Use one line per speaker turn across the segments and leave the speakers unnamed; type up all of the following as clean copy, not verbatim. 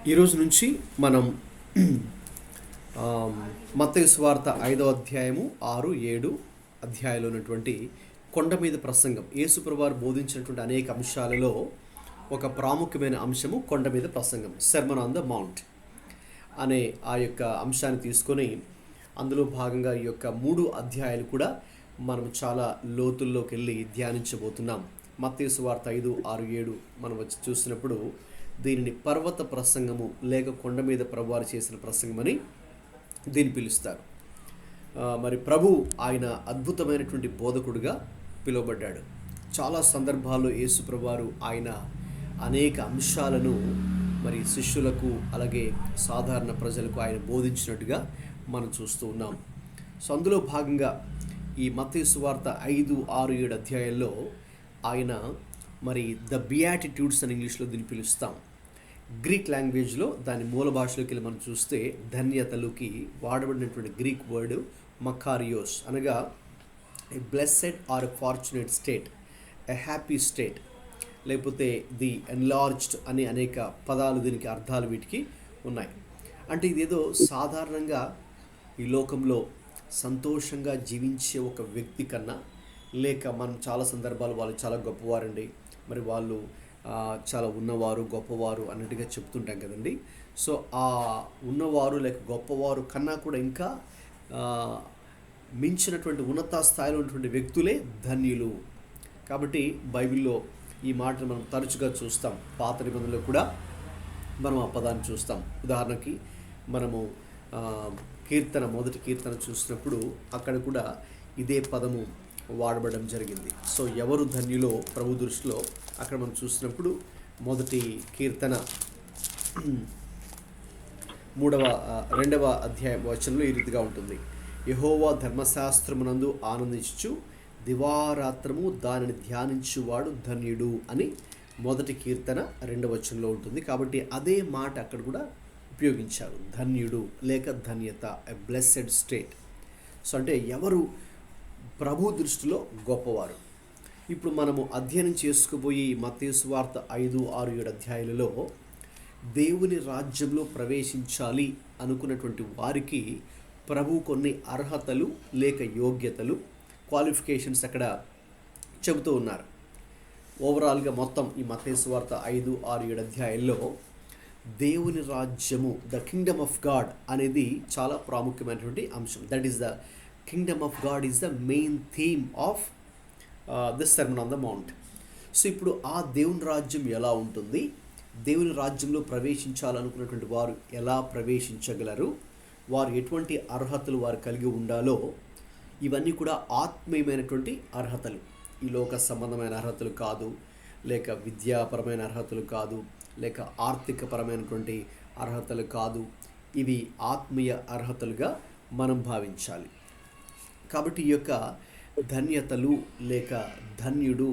ఈరోజు నుంచి మనం మత్తయి సువార్త 5వ అధ్యాయము 6, 7 అధ్యాయంలో ఉన్నటువంటి కొండ మీద ప్రసంగం. యేసుప్రభువారు బోధించినటువంటి అనేక అంశాలలో ఒక ప్రాముఖ్యమైన అంశము కొండ మీద ప్రసంగం, సెర్మన్ ఆన్ ద మౌంట్ అనే ఆ యొక్క అంశాన్ని తీసుకొని అందులో భాగంగా ఈ యొక్క 3 అధ్యాయాలు కూడా మనం చాలా లోతుల్లోకి వెళ్ళి ధ్యానించబోతున్నాం. మత్తయి సువార్త 5, 6, 7 మనం వచ్చి చూసినప్పుడు దీనిని పర్వత ప్రసంగము లేక కొండ మీద ప్రభువారు చేసిన ప్రసంగం అని దీన్ని పిలుస్తారు. మరి ప్రభు ఆయన అద్భుతమైనటువంటి బోధకుడుగా పిలువబడ్డాడు. చాలా సందర్భాల్లో యేసు ప్రభువారు ఆయన అనేక అంశాలను మరి శిష్యులకు అలాగే సాధారణ ప్రజలకు ఆయన బోధించినట్టుగా మనం చూస్తూ ఉన్నాం. సో అందులో భాగంగా ఈ మత్తయి సువార్త 5, 6, 7 అధ్యాయాల్లో ఆయన మరి ద బియాటిట్యూడ్స్ అని ఇంగ్లీష్లో దీన్ని పిలుస్తాం. గ్రీక్ లాంగ్వేజ్లో దాని మూల భాషలోకి వెళ్ళి మనం చూస్తే ధన్యతలుకి వాడబడినటువంటి గ్రీక్ వర్డ్ మకారియోస్, అనగా a blessed or a fortunate state, a happy state, లేకపోతే ది ఎన్లార్జ్డ్ అని అనేక పదాలు దీనికి అర్థాలు వీటికి ఉన్నాయి. అంటే ఇదేదో సాధారణంగా ఈ లోకంలో సంతోషంగా జీవించే ఒక వ్యక్తి కన్నా, లేక మనం చాలా సందర్భాలు వాళ్ళు చాలా గొప్పవారండి, మరి వాళ్ళు చాలా ఉన్నవారు గొప్పవారు అన్నట్టుగా చెప్తుంటాం కదండి. సో ఆ ఉన్నవారు లేక గొప్పవారు కన్నా కూడా ఇంకా మించినటువంటి ఉన్నత స్థాయిలో ఉన్నటువంటి వ్యక్తులే ధన్యులు. కాబట్టి బైబిల్లో ఈ మాటను మనం తరచుగా చూస్తాం. పాత నిబంధనలో కూడా మనం ఆ పదాన్ని చూస్తాం. ఉదాహరణకి మనము మొదటి కీర్తన చూసినప్పుడు అక్కడ కూడా ఇదే పదము వాడబడడం జరిగింది. సో ఎవరు ధన్యులో ప్రభు దృష్టిలో అక్కడ మనం చూసినప్పుడు మొదటి కీర్తన 2వ అధ్యాయం వచనంలో ఈ రీతిగా ఉంటుంది: యెహోవా ధర్మశాస్త్రమునందు ఆనందించుచు దివారాత్రము దానిని ధ్యానించువాడు ధన్యుడు అని మొదటి కీర్తన 2వ వచనంలో ఉంటుంది. కాబట్టి అదే మాట అక్కడ కూడా ఉపయోగించారు, ధన్యుడు లేక ధన్యత, ఎ బ్లెస్సెడ్ స్టేట్. సో అంటే ఎవరు ప్రభు దృష్టిలో గొప్పవారు. ఇప్పుడు మనము అధ్యయనం చేసుకుపోయి మత్తయి సువార్త 5, 6, 7 అధ్యాయులలో దేవుని రాజ్యంలో ప్రవేశించాలి అనుకున్నటువంటి వారికి ప్రభు కొన్ని అర్హతలు లేక యోగ్యతలు, క్వాలిఫికేషన్స్ అక్కడ చెబుతూ ఉన్నారు. ఓవరాల్గా మొత్తం ఈ మత్తయి సువార్త 5, 6, 7 అధ్యాయాల్లో దేవుని రాజ్యము, ద కింగ్డమ్ ఆఫ్ గాడ్ అనేది చాలా ప్రాముఖ్యమైనటువంటి అంశం. That is the kingdom of God is the main theme of this sermon on the mount. So ఇప్పుడు ఆ దేవుని రాజ్యం ఎలా ఉంటుంది, దేవుని రాజ్యంలో ప్రవేశించాలనుకున్నటువంటి వారు ఎలా ప్రవేశించగలరు, వారు ఎటువంటి అర్హతలు వారు కలిగి ఉండాలో, ఇవన్నీ కూడా ఆత్మీయమైనటువంటి అర్హతలు. ఈ లోక సంబంధమైన అర్హతలు కాదు, లేక విద్యాపరమైన అర్హతలు కాదు, లేక ఆర్థికపరమైనటువంటి అర్హతలు కాదు. ఇవి ఆత్మీయ అర్హతలుగా మనం భావించాలి. కాబట్టి ఈ యొక్క ధన్యతలు లేక ధన్యుడు,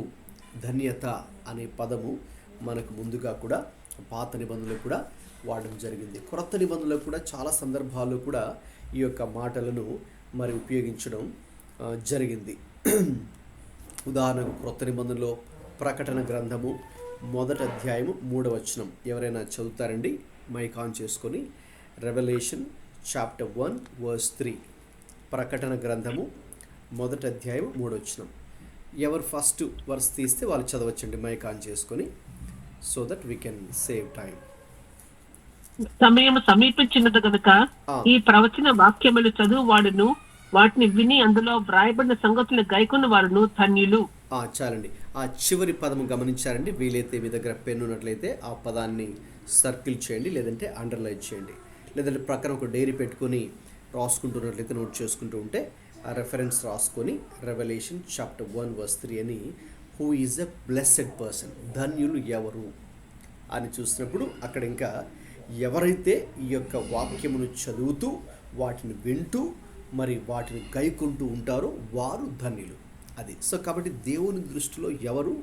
ధన్యత అనే పదము మనకు ముందుగా కూడా పాత నిబంధనలు కూడా వాడడం జరిగింది. క్రొత్త నిబంధనలు కూడా చాలా సందర్భాల్లో కూడా ఈ యొక్క మాటలను మరి ఉపయోగించడం జరిగింది. ఉదాహరణకు క్రొత్త నిబంధనలో ప్రకటన గ్రంథము 1వ అధ్యాయము 3వ వచనం ఎవరైనా చదువుతారండి? మైక్ ఆన్ చేసుకొని. రెవల్యూషన్ చాప్టర్ 1 verse 3, ప్రకటన గ్రంథము 1వ అధ్యాయం 3వ వచనం. ఎవరు ఫస్ట్ వర్స్ తీస్తే వాళ్ళు చదవచ్చండి, మైక్ ఆన్ చేసుకొని, so that we can save time.
సమయం సమీపించినది కనుక ఈ ప్రవచన వాక్యములు చదువు వాడును, వాటిని విని అందులో వ్రాయబడిన సంగతులు గైకొన్న వారును ధన్యులు.
చాలండి. ఆ చివరి పదము గమనించారండి? వీలైతే మీ దగ్గర పెన్ ఉన్నట్లయితే ఆ పదాన్ని సర్కిల్ చేయండి, లేదంటే అండర్లైన్ చేయండి, లేదంటే ప్రక్కన ఒక డైరీ పెట్టుకొని రాసుకుంటున్నట్లయితే నోట్ చేసుకుంటూ ఉంటే ఆ రెఫరెన్స్ రాసుకొని రెవల్యూషన్ చాప్టర్ 1 verse 3 అని, who is a blessed person, ధన్యులు ఎవరు అని చూసినప్పుడు అక్కడ ఇంకా ఎవరైతే ఈ యొక్క వాక్యమును చదువుతూ వాటిని వింటూ మరి వాటిని గైకుంటూ ఉంటారో వారు ధన్యులు. అది. సో కాబట్టి దేవుని దృష్టిలో ఎవరు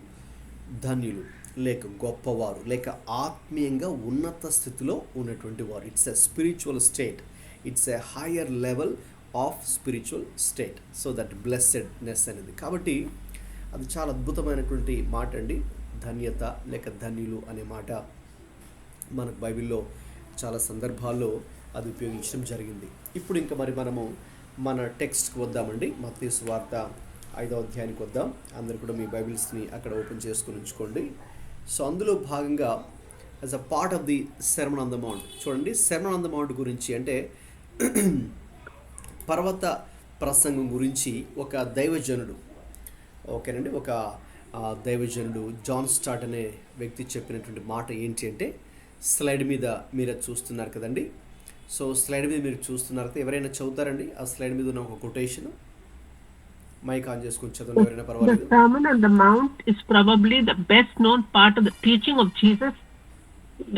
ధన్యులు లేక గొప్పవారు లేక ఆత్మీయంగా ఉన్నత స్థితిలో ఉన్నటువంటి వారు. It's a spiritual state, it's a higher level of spiritual state. So that blessedness అనేది. కాబట్టి అది చాలా అద్భుతమైనటువంటి మాట అండి. ధన్యత లేక ధన్యులు అనే మాట మనకు బైబిల్లో చాలా సందర్భాల్లో అది ఉపయోగించడం జరిగింది. ఇప్పుడు ఇంకా మరి మనము మన టెక్స్ట్కి వద్దామండి. మత్తయి సువార్త 5వ అధ్యాయానికి వద్దాం. అందరు కూడా మీ బైబిల్స్ని అక్కడ ఓపెన్ చేసుకుని ఉంచుకోండి. సో అందులో భాగంగా as a part of the sermon on the mount, చూడండి సెర్మన్ ఆన్ ద మౌంట్ గురించి అంటే పర్వత ప్రసంగం గురించి ఒక దైవజనుడు, ఓకేనండి, ఒక దైవజనుడు జాన్ స్టార్ట్ అనే వ్యక్తి చెప్పినటువంటి మాట ఏంటి అంటే, స్లైడ్ మీద మీరు చూస్తున్నారు కదండి. సో స్లైడ్ మీద మీరు చూస్తున్నారు కదా, ఎవరైనా చదువుతారండి ఆ స్లైడ్ మీద ఉన్న ఒక కొటేషన్? మైక్ ఆన్ చేసుకుని చదవండి ఎవరైనా,
The
పర్వాలేదు.
Sermon on the Mount is probably the best known part of the teaching of Jesus,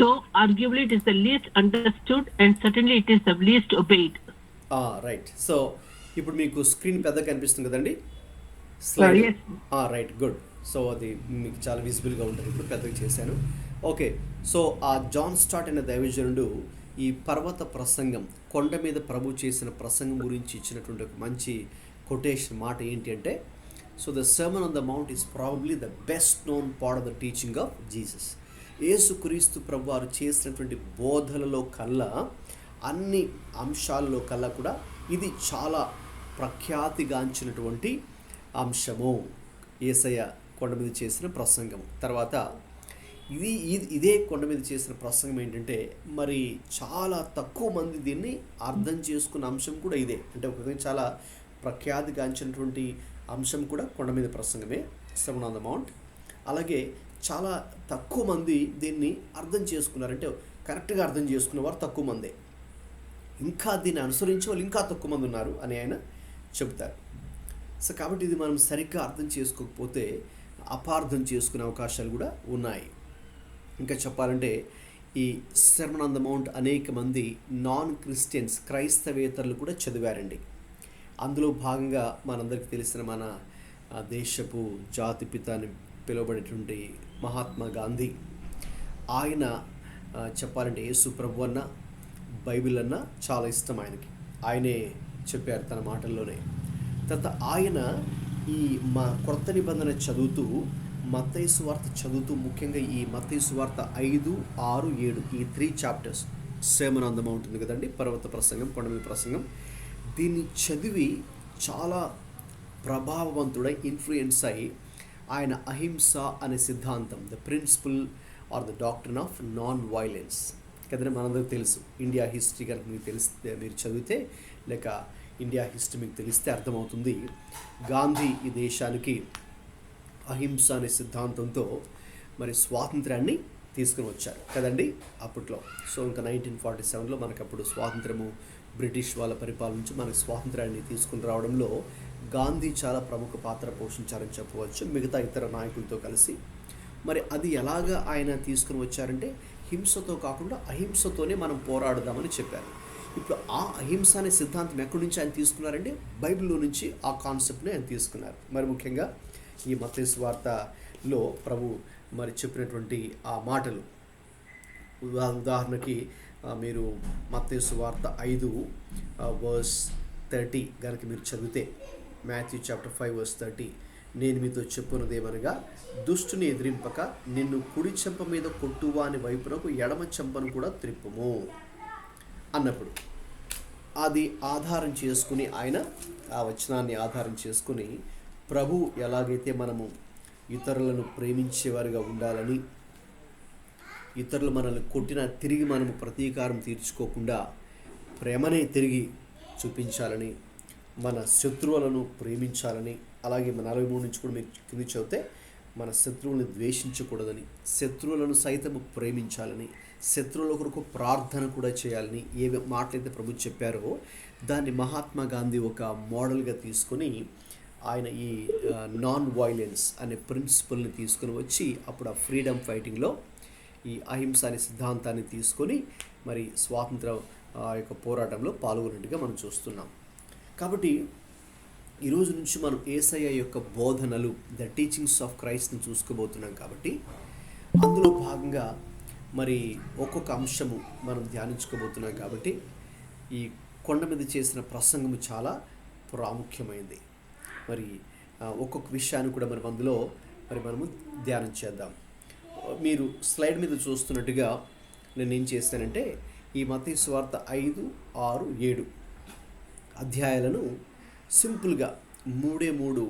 though arguably it is the least understood and certainly it is the least obeyed.
Right. So ఇప్పుడు మీకు screen పెద్దగా కనిపిస్తుంది కదండి slide?
Yes.
Right, good. So అది మీకు చాలా విజిబుల్గా ఉంటుంది. ఇప్పుడు పెద్దగా చేశాను. ఓకే. సో ఆ జాన్ స్టార్ట్ అనే దైవజనుడు ఈ పర్వత ప్రసంగం, కొండ మీద ప్రభు చేసిన ప్రసంగం గురించి ఇచ్చినటువంటి ఒక మంచి కొటేషన్ మాట ఏంటి అంటే, so the sermon on the mount is probably the best known part of the teaching of Jesus. యేసుక్రీస్తు ప్రభు వారు చేసినటువంటి బోధలలో కల్లా, అన్ని అంశాల్లో కల్లా కూడా ఇది చాలా ప్రఖ్యాతిగాంచినటువంటి అంశము, యేసయ్య కొండ మీద చేసిన ప్రసంగం. తర్వాత ఇదే కొండ మీద చేసిన ప్రసంగం ఏంటంటే, మరి చాలా తక్కువ మంది దీన్ని అర్థం చేసుకున్న అంశం కూడా ఇదే. అంటే ఒక విధంగా చాలా ప్రఖ్యాతిగాంచినటువంటి అంశం కూడా కొండ మీద ప్రసంగమే, సెర్మన్ ఆన్ ద మౌంట్. అలాగే చాలా తక్కువ మంది దీన్ని అర్థం చేసుకున్నారంటే, కరెక్ట్గా అర్థం చేసుకున్నవారు తక్కువ మందే, ఇంకా దీన్ని అనుసరించే వాళ్ళు ఇంకా తక్కువ మంది ఉన్నారు అని ఆయన చెబుతారు. సో కాబట్టి ఇది మనం సరిగ్గా అర్థం చేసుకోకపోతే అపార్థం చేసుకునే అవకాశాలు కూడా ఉన్నాయి. ఇంకా చెప్పాలంటే ఈ సెర్మన్ ఆన్ ద మౌంట్ అనేక మంది నాన్ క్రిస్టియన్స్, క్రైస్తవేతరులు కూడా చదివారండి. అందులో భాగంగా మనందరికీ తెలిసిన మన దేశపు జాతిపిత అని పిలువబడేటువంటి మహాత్మా గాంధీ, ఆయన చెప్పాలంటే యేసు ప్రభు అన్న, బైబిల్ అన్న చాలా ఇష్టం ఆయనకి. ఆయనే చెప్పారు తన మాటల్లోనే. తర్వాత ఆయన ఈ మా క్రొత్త నిబంధన చదువుతూ, మత్తయి సువార్త చదువుతూ, ముఖ్యంగా ఈ మత్తయి సువార్త 5, 6, 7 ఈ 3 chapters, sermon on the mount ఉంది కదండి, పర్వత ప్రసంగం, కొండ మీద ప్రసంగం, దీన్ని చదివి చాలా ప్రభావవంతుడై, ఇన్ఫ్లుయెన్స్ అయ్యి, ఆయన అహింస అనే సిద్ధాంతం, the principle or the doctrine of nonviolence కదండి, మనందరికీ తెలుసు. ఇండియా హిస్టరీ కనుక మీకు తెలిస్తే, మీరు చదివితే, లేక ఇండియా హిస్టరీ మీకు తెలిస్తే అర్థమవుతుంది. గాంధీ ఈ దేశానికి అహింస అనే సిద్ధాంతంతో మరి స్వాతంత్రాన్ని తీసుకుని వచ్చారు కదండి అప్పట్లో. సో ఇంకా 1947లో మనకు అప్పుడు స్వాతంత్రము, బ్రిటిష్ వాళ్ళ పరిపాలన నుంచి మనకు స్వాతంత్రాన్ని తీసుకుని రావడంలో గాంధీ చాలా ప్రముఖ పాత్ర పోషించారని చెప్పవచ్చు, మిగతా ఇతర నాయకులతో కలిసి. మరి అది ఎలాగా ఆయన తీసుకుని వచ్చారంటే, హింసతో కాకుండా అహింసతోనే మనం పోరాడదామని చెప్పారు. ఇప్పుడు ఆ అహింస అనే సిద్ధాంతం ఎక్కడి నుంచి ఆయన తీసుకున్నారంటే, బైబిల్లో నుంచి ఆ కాన్సెప్ట్ని ఆయన తీసుకున్నారు. మరి ముఖ్యంగా ఈ మత్తయి సువార్తలో ప్రభు మరి చెప్పినటువంటి ఆ మాటలు, ఉదాహరణకి మీరు మత్తయి సువార్త 5 వర్స్ 30 కనుక మీరు చదివితే, మాథ్యూ చాప్టర్ 5 వర్స్ 30, నేను మీతో చెప్పున్నదేమనగా, దుష్టుని ఎదిరింపక నిన్ను కుడి చెంప మీద కొట్టువాని వైపునకు ఎడమ చెంపను కూడా త్రిప్పుము అన్నప్పుడు, అది ఆధారం చేసుకుని, ఆయన ఆ వచనాన్ని ఆధారం చేసుకుని, ప్రభు ఎలాగైతే మనము ఇతరులను ప్రేమించేవారిగా ఉండాలని, ఇతరులు మనల్ని కొట్టినా తిరిగి మనము ప్రతీకారం తీర్చుకోకుండా ప్రేమనే తిరిగి చూపించాలని, మన శత్రువులను ప్రేమించాలని, అలాగే మన 43 నుంచి కూడా మీరు కింది చదివితే, మన శత్రువులను ద్వేషించకూడదని, శత్రువులను సైతము ప్రేమించాలని, శత్రువుల కొరకు ప్రార్థన కూడా చేయాలని ఏ మాటలైతే ప్రభు చెప్పారో, దాన్ని మహాత్మా గాంధీ ఒక మోడల్గా తీసుకొని ఆయన ఈ నాన్ వైలెన్స్ అనే ప్రిన్సిపల్ని తీసుకొని వచ్చి, అప్పుడు ఆ ఫ్రీడమ్ ఫైటింగ్లో ఈ అహింస అనే సిద్ధాంతాన్ని తీసుకొని మరి స్వాతంత్ర యొక్క పోరాటంలో పాల్గొన్నట్టుగా మనం చూస్తున్నాం. కాబట్టి ఈరోజు నుంచి మనం యేసయ్య యొక్క బోధనలు, ద టీచింగ్స్ ఆఫ్ క్రైస్ట్ని చూసుకోబోతున్నాం. కాబట్టి అందులో భాగంగా మరి ఒక్కొక్క అంశము మనం ధ్యానించుకోబోతున్నాం. కాబట్టి ఈ కొండ మీద చేసిన ప్రసంగము చాలా ప్రాముఖ్యమైనది. మరి ఒక్కొక్క విషయాన్ని కూడా మనం అందులో మరి మనము ధ్యానం చేద్దాం. మీరు స్లైడ్ మీద చూస్తున్నట్టుగా నేను ఏం చేస్తానంటే, ఈ మత్తయి సువార్త 5, 6, 7 అధ్యాయాలను సింపుల్గా 3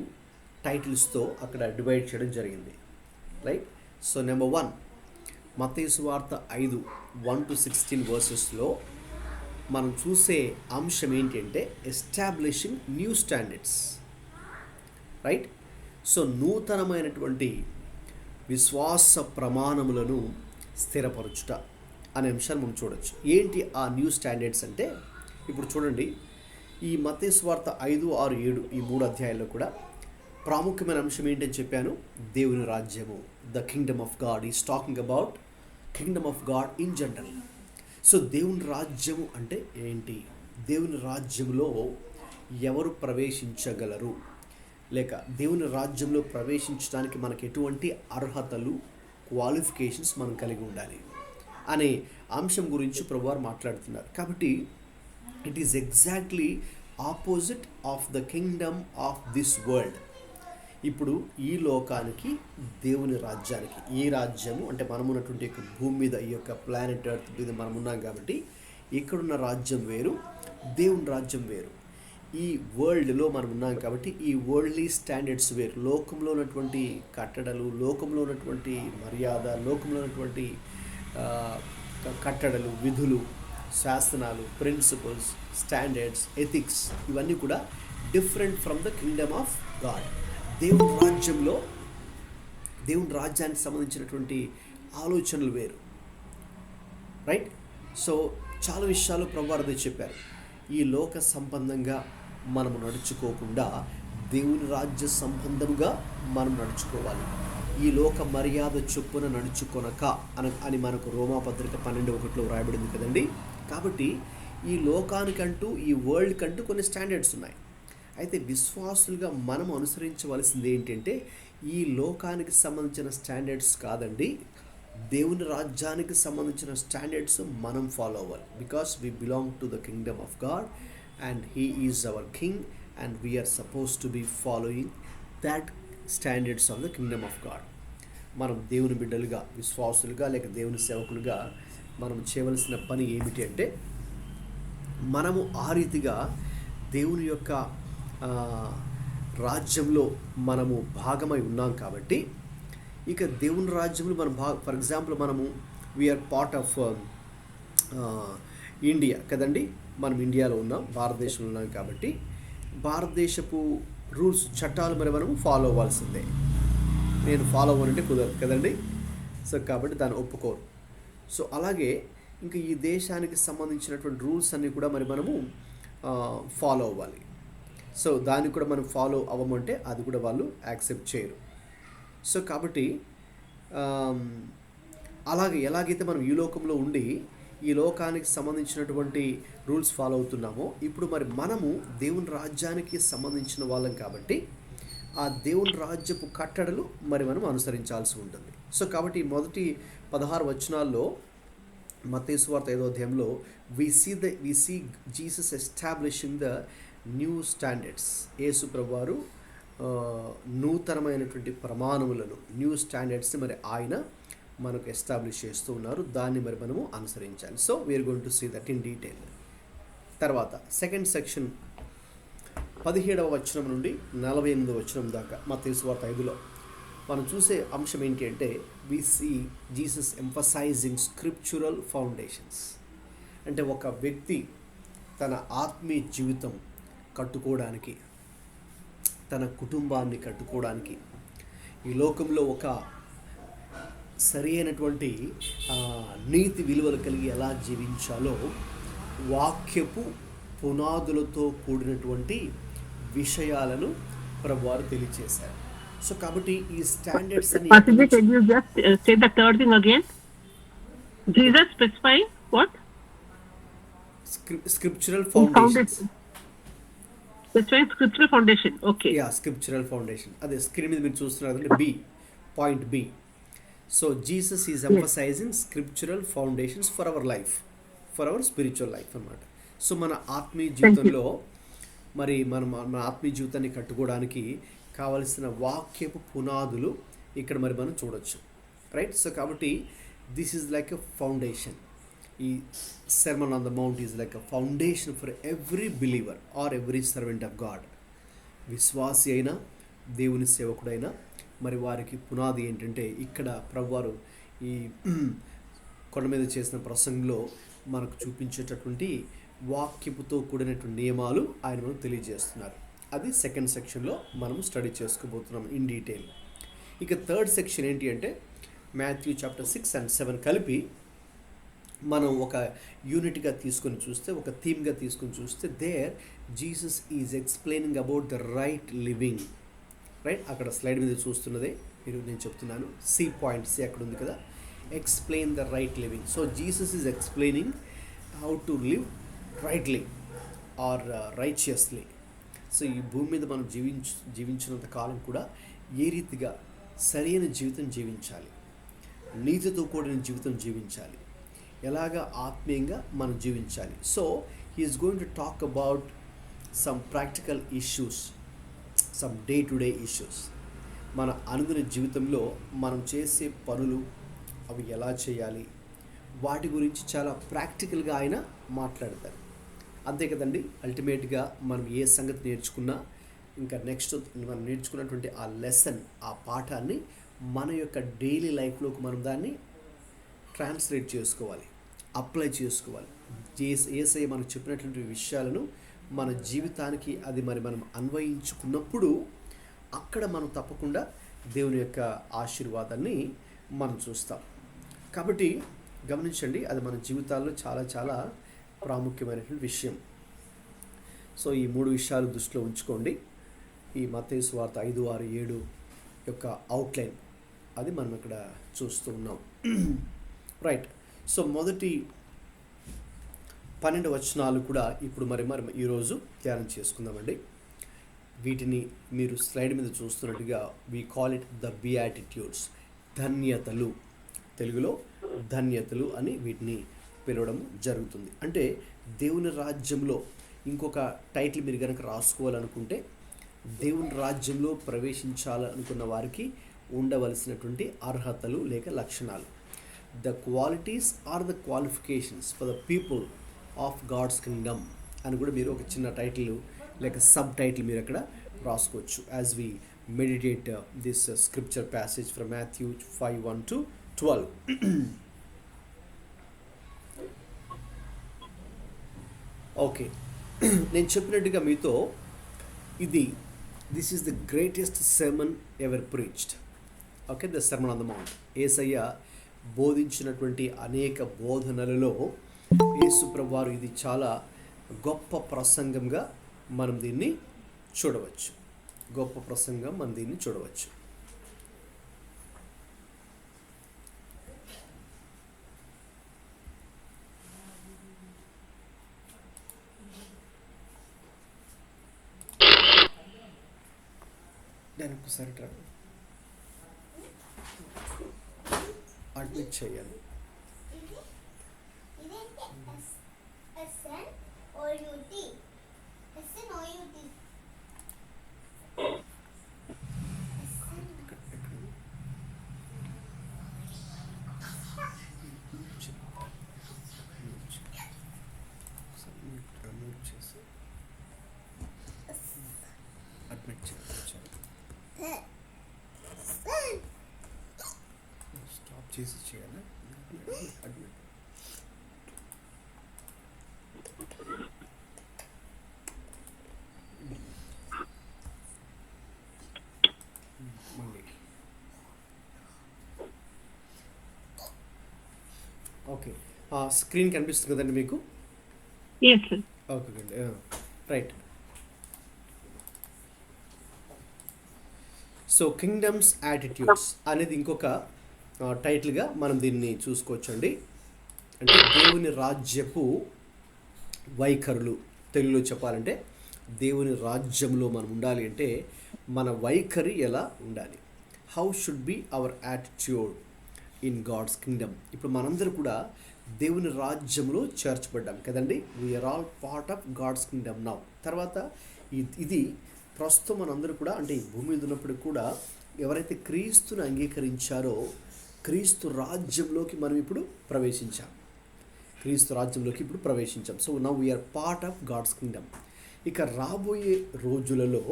టైటిల్స్తో అక్కడ డివైడ్ చేయడం జరిగింది. రైట్. సో నెంబర్ 1, మత్తయి సువార్త 5, 1-16 వర్సెస్లో మనం చూసే అంశం ఏంటంటే establishing new standards. Right. So నూతనమైనటువంటి విశ్వాస ప్రమాణములను స్థిరపరచుట అనే అంశాన్ని మనం చూడొచ్చు. ఏంటి ఆ న్యూ స్టాండర్డ్స్ అంటే, ఇప్పుడు చూడండి, ఈ మత్తయి సువార్త 5, 6, 7 ఈ 3 అధ్యాయాల్లో కూడా ప్రాముఖ్యమైన అంశం ఏంటని చెప్పాను. దేవుని రాజ్యము, the kingdom of God is talking about Kingdom of God in general. So దేవుని రాజ్యము అంటే ఏంటి, దేవుని రాజ్యంలో ఎవరు ప్రవేశించగలరు, లేక దేవుని రాజ్యంలో ప్రవేశించడానికి మనకు ఎటువంటి అర్హతలు, క్వాలిఫికేషన్స్ మనం కలిగి ఉండాలి అనే అంశం గురించి ప్రభువారు మాట్లాడుతున్నారు. కాబట్టి it is exactly opposite of the kingdom of this world. ఇప్పుడు ఈ లోకానికి, దేవుని రాజ్యానికి, ఈ రాజ్యము అంటే మనం ఉన్నటువంటి యొక్క భూమి మీద, ఈ యొక్క ప్లానెట్ ఎర్త్ మీద మనం ఉన్నాం కాబట్టి ఇక్కడున్న రాజ్యం వేరు, దేవుని రాజ్యం వేరు. ఈ వరల్డ్లో మనం ఉన్నాం కాబట్టి ఈ వరల్డ్లీ స్టాండర్డ్స్ వేరు. లోకంలో ఉన్నటువంటి కట్టడలు, లోకంలో ఉన్నటువంటి మర్యాద, లోకంలో ఉన్నటువంటి కట్టడలు, విధులు, శాసనాలు, ప్రిన్సిపల్స్, స్టాండర్డ్స్, ఎథిక్స్ ఇవన్నీ కూడా different from the kingdom of God. దేవుని రాజ్యంలో, దేవుని రాజ్యానికి సంబంధించినటువంటి ఆలోచనలు వేరు. రైట్. సో చాలా విషయాలు ప్రభువారు అదే చెప్పారు. ఈ లోక సంబంధంగా మనము నడుచుకోకుండా దేవుని రాజ్య సంబంధంగా మనం నడుచుకోవాలి. ఈ లోక మర్యాద చొప్పున నడుచుకొనక అని మనకు రోమాపత్రిక 12:1 వ్రాయబడింది కదండి. కాబట్టి ఈ లోకానికంటూ, ఈ వరల్డ్ కంటూ కొన్ని స్టాండర్డ్స్ ఉన్నాయి. అయితే విశ్వాసులుగా మనం అనుసరించవలసింది ఏంటంటే ఈ లోకానికి సంబంధించిన స్టాండర్డ్స్ కాదండి, దేవుని రాజ్యానికి సంబంధించిన స్టాండర్డ్స్ మనం ఫాలో అవ్వాలి. Because we belong to the kingdom of God and he is our king and we are supposed to be following that standards of the kingdom of God. మనం దేవుని బిడ్డలుగా, విశ్వాసులుగా, లేక దేవుని సేవకులుగా మనం చేయవలసిన పని ఏమిటి అంటే, మనము ఆ రీతిగా దేవుని యొక్క రాజ్యంలో మనము భాగమై ఉన్నాం కాబట్టి, ఇక దేవుని రాజ్యంలో మనం ఫర్ ఎగ్జాంపుల్ మనము వీఆర్ పార్ట్ ఆఫ్ ఇండియా కదండి. మనం ఇండియాలో ఉన్నాం, భారతదేశంలో ఉన్నాం కాబట్టి భారతదేశపు రూల్స్, చట్టాలు మరి మనము ఫాలో అవ్వాల్సిందే. నేను ఫాలో అవ్వాలంటే కుదరదు కదండి. సో కాబట్టి దాన్ని ఒప్పుకోరు. సో అలాగే ఇంకా ఈ దేశానికి సంబంధించినటువంటి రూల్స్ అన్నీ కూడా మరి మనము ఫాలో అవ్వాలి. సో దాన్ని కూడా మనం ఫాలో అవ్వమంటే అది కూడా వాళ్ళు యాక్సెప్ట్ చేయరు. సో కాబట్టి అలాగే ఎలాగైతే మనం ఈ లోకంలో ఉండి ఈ లోకానికి సంబంధించినటువంటి రూల్స్ ఫాలో అవుతున్నామో, ఇప్పుడు మరి మనము దేవుని రాజ్యానికి సంబంధించిన వాళ్ళం కాబట్టి ఆ దేవుని రాజ్యపు కట్టడలు మరి మనం అనుసరించాల్సి ఉంటుంది. సో కాబట్టి మొదటి 16 వచనాల్లో మత్తయి సువార్త 5వ అధ్యాయంలో we see Jesus establishing the new standards. Yesu ప్రభువారు నూతనమైనటువంటి ప్రమాణములను, న్యూ స్టాండర్డ్స్ని మరి ఆయన మనకు ఎస్టాబ్లిష్ చేస్తూ ఉన్నారు. దాన్ని మరి మనము అనుసరించాలి. So we are going to see that in detail. తర్వాత సెకండ్ సెక్షన్ 17వ వచనం నుండి 48వ వచనం దాకా మత్తయి సువార్త 5లో మనం చూసే అంశం ఏంటి అంటే, we see Jesus emphasising scriptural foundations. అంటే ఒక వ్యక్తి తన ఆత్మీయ జీవితం కట్టుకోవడానికి, తన కుటుంబాన్ని కట్టుకోవడానికి, ఈ లోకంలో ఒక సరి అయినటువంటి నీతి విలువలు కలిగి ఎలా జీవించాలో వాక్యపు పునాదులతో కూడినటువంటి విషయాలను ప్రభువారు తెలియజేశారు. సో కాబట్టి ఈ స్టాండర్డ్స్ అని scriptural foundations.
Scriptural foundation. Okay,
ya, scriptural foundation. అదే స్క్రీన్ మీద మీరు చూస్తున్నారు, point B. So Jesus is emphasising scriptural foundations for our life, for our spiritual life అన్నమాట. సో మన ఆత్మీయ జీవితంలో మరి మన ఆత్మీయ జీవితాన్ని కట్టుకోవడానికి కావలసిన వాక్యపు పునాదులు ఇక్కడ మరి మనం చూడొచ్చు. రైట్. సో కాబట్టి this is like a foundation. ఈ sermon on the mount is like a foundation for every believer or every servant of God. విశ్వాసి అయినా దేవుని సేవకుడైనా మరి వారికి పునాది ఏంటంటే ఇక్కడ ప్రభువారు ఈ కొండ మీద చేసిన ప్రసంగంలో మనకు చూపించేటటువంటి వాక్యపుతో కూడినటువంటి నియమాలు ఆయన మనకు తెలియజేస్తున్నారు. అది సెకండ్ సెక్షన్లో మనం స్టడీ చేసుకోబోతున్నాం ఇన్ డీటెయిల్. ఇక థర్డ్ సెక్షన్ ఏంటి అంటే మాథ్యూ చాప్టర్ 6 and 7 కలిపి మనం ఒక యూనిట్గా తీసుకొని చూస్తే, ఒక థీమ్గా తీసుకొని చూస్తే, there Jesus is explaining about the right living. Right, అక్కడ స్లైడ్ మీద చూస్తున్నదే మీరు, నేను చెప్తున్నాను సి పాయింట్ సి అక్కడ ఉంది కదా, explain the right living. So Jesus is explaining how to live rightly or righteously. So ఈ భూమి మీద మనం జీవించినంత కాలం కూడా ఏ రీతిగా సరైన జీవితం జీవించాలి, నీతితో కూడిన జీవితం జీవించాలి, ఎలాగా ఆత్మీయంగా మనం జీవించాలి. So he is going to talk about some practical issues, some day to day issues. మన అనుదిన జీవితంలో మనం చేసే పనులు అవి ఎలా చేయాలి, వాటి గురించి చాలా ప్రాక్టికల్గా ఆయన మాట్లాడతారు. అంతే కదండి, అల్టిమేట్గా మనం ఏ సంగతి నేర్చుకున్నా ఇంకా నెక్స్ట్ మనం నేర్చుకున్నటువంటి ఆ లెసన్, ఆ పాఠాన్ని మన యొక్క డైలీ లైఫ్లోకి మనం దాన్ని ట్రాన్స్లేట్ చేసుకోవాలి, అప్లై చేసుకోవాలి. యేసయ్య మనకు చెప్పినటువంటి విషయాలను మన జీవితానికి అది మనం అన్వయించుకున్నప్పుడు అక్కడ మనం తప్పకుండా దేవుని యొక్క ఆశీర్వాదాన్ని మనం చూస్తాం. కాబట్టి గమనించండి, అది మన జీవితాల్లో చాలా చాలా ప్రాముఖ్యమైనటువంటి విషయం. సో ఈ 3 విషయాలు దృష్టిలో ఉంచుకోండి. ఈ మత్తయి సువార్త 5, 6, 7 యొక్క అవుట్లైన్ అది మనం ఇక్కడ చూస్తూ ఉన్నాం. రైట్. సో మొదటి 12 వచనాలు కూడా ఇప్పుడు మరి ఈరోజు ధ్యానం చేసుకుందామండి. వీటిని మీరు స్లైడ్ మీద చూస్తున్నట్టుగా we call it the beatitudes, ధన్యతలు. తెలుగులో ధన్యతలు అని వీటిని పిలవడం జరుగుతుంది. అంటే దేవుని రాజ్యంలో ఇంకొక టైటిల్ మీరు కనుక రాసుకోవాలనుకుంటే, దేవుని రాజ్యంలో ప్రవేశించాలనుకున్న వారికి ఉండవలసినటువంటి అర్హతలు లేక లక్షణాలు, the qualities or the qualifications for the people of God's kingdom అని కూడా మీరు ఒక చిన్న టైటిల్ లేక సబ్ టైటిల్ మీరు అక్కడ రాసుకోవచ్చు. As we meditate this scripture passage from Matthew 5:1-12. Okay, నేను చెప్పినట్టుగా మీతో this is the greatest sermon ever preached. Okay, the sermon on the mount. Yesayya బోధించినటువంటి అనేక బోధనలలో యేసు ప్రభువారు ఇది చాలా గొప్ప ప్రసంగంగా మనం దీన్ని చూడవచ్చు. గొప్ప ప్రసంగం మనం దీన్ని చూడవచ్చు. దాని ఒకసారి అడ్మిట్ చేయాలి. అడ్మిట్ చేయాలి. స్టాప్ చేసి చేయాలి. అడ్మిట్. మళ్ళీ ఓకే, స్క్రీన్ కనిపిస్తుంది కదండి మీకు? ఓకే అండి, రైట్. సో కింగ్డమ్స్ యాటిట్యూడ్స్ అనేది ఇంకొక టైటిల్గా మనం దీన్ని చూసుకోవచ్చండి. అంటే దేవుని రాజ్యపు వైఖరులు. తెలుగులో చెప్పాలంటే దేవుని రాజ్యంలో మనం ఉండాలి అంటే మన వైఖరి ఎలా ఉండాలి, how should be our attitude in God's kingdom. ఇప్పుడు మనందరూ కూడా దేవుని రాజ్యంలో చేర్చబడ్డాం కదండి. We are all part of God's kingdom now. తర్వాత ఇది ప్రస్తుతం మనందరూ కూడా, అంటే ఈ భూమి మీద ఉన్నప్పుడు కూడా ఎవరైతే క్రీస్తుని అంగీకరించారో క్రీస్తు రాజ్యంలోకి మనం ఇప్పుడు ప్రవేశించాం. క్రీస్తు రాజ్యంలోకి ఇప్పుడు ప్రవేశించాం. So now we are part of God's kingdom. ఇక రాబోయే రోజులలో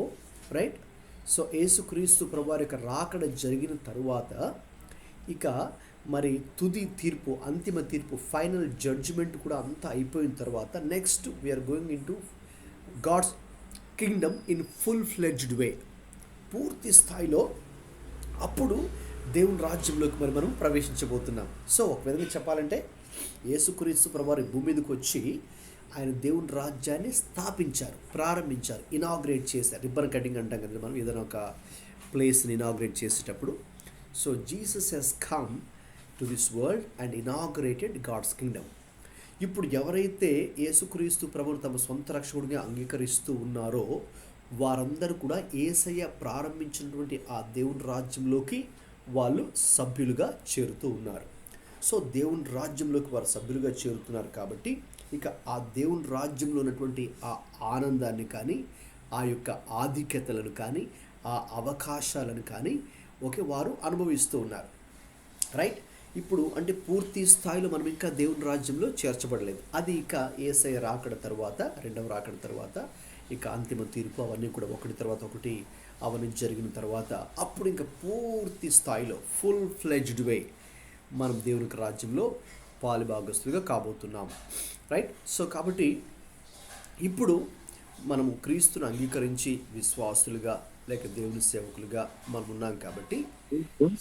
రైట్, సో యేసుక్రీస్తు ప్రభువారి యొక్క రాకడ జరిగిన తరువాత ఇక మరి తుది తీర్పు, అంతిమ తీర్పు, ఫైనల్ జడ్జిమెంట్ కూడా అంతా అయిపోయిన తర్వాత next we are going into God's kingdom in full fledged way. పూర్తి స్థాయిలో అప్పుడు దేవుని రాజ్యంలోకి మరి మనం ప్రవేశించబోతున్నాం. సో ఒక విధంగా చెప్పాలంటే యేసుక్రీస్తు ప్రభువారు భూమి మీదకి వచ్చి ఆయన దేవుని రాజ్యాన్ని స్థాపించారు, ప్రారంభించారు, ఇనాగ్రేట్ చేశారు. రిబ్బన్ కటింగ్ అంటాం కదా మనం ఏదైనా ఒక ప్లేస్ని ఇనాగ్రేట్ చేసేటప్పుడు. So Jesus he's come to this world and inaugurated God's kingdom. ఇప్పుడు ఎవరైతే యేసుక్రీస్తు ప్రభువును తమ సొంత రక్షకుడిగా అంగీకరిస్తూ ఉన్నారో వారందరూ కూడా యేసయ్య ప్రారంభించినటువంటి ఆ దేవుని రాజ్యంలోకి వాళ్ళు సభ్యులుగా చేరుతూ ఉన్నారు. సో దేవుని రాజ్యంలోకి వారు సభ్యులుగా చేరుతున్నారు కాబట్టి ఇక ఆ దేవుని రాజ్యంలో ఉన్నటువంటి ఆ ఆనందాన్ని కానీ, ఆ యొక్క ఆధిక్యతలను కానీ, ఆ అవకాశాలను కానీ వారు అనుభవిస్తూ ఉన్నారు. రైట్, ఇప్పుడు అంటే పూర్తి స్థాయిలో మనం ఇంకా దేవుని రాజ్యంలో చేర్చబడలేదు. అది ఇక యేసయ్య రాకడ తర్వాత, రెండవ రాకడ తర్వాత ఇక అంతిమ తీర్పు అవన్నీ కూడా ఒకటి తర్వాత ఒకటి అవన్నీ జరిగిన తర్వాత అప్పుడు ఇంకా పూర్తి స్థాయిలో ఫుల్ ఫ్లెడ్జ్డ్ వే మనం దేవుని రాజ్యంలో పాలుభాగస్తులుగా కాబోతున్నాం. రైట్, సో కాబట్టి ఇప్పుడు మనము క్రీస్తును అంగీకరించి విశ్వాసులుగా లేక దేవుని సేవకులుగా మనం ఉన్నాం కాబట్టి,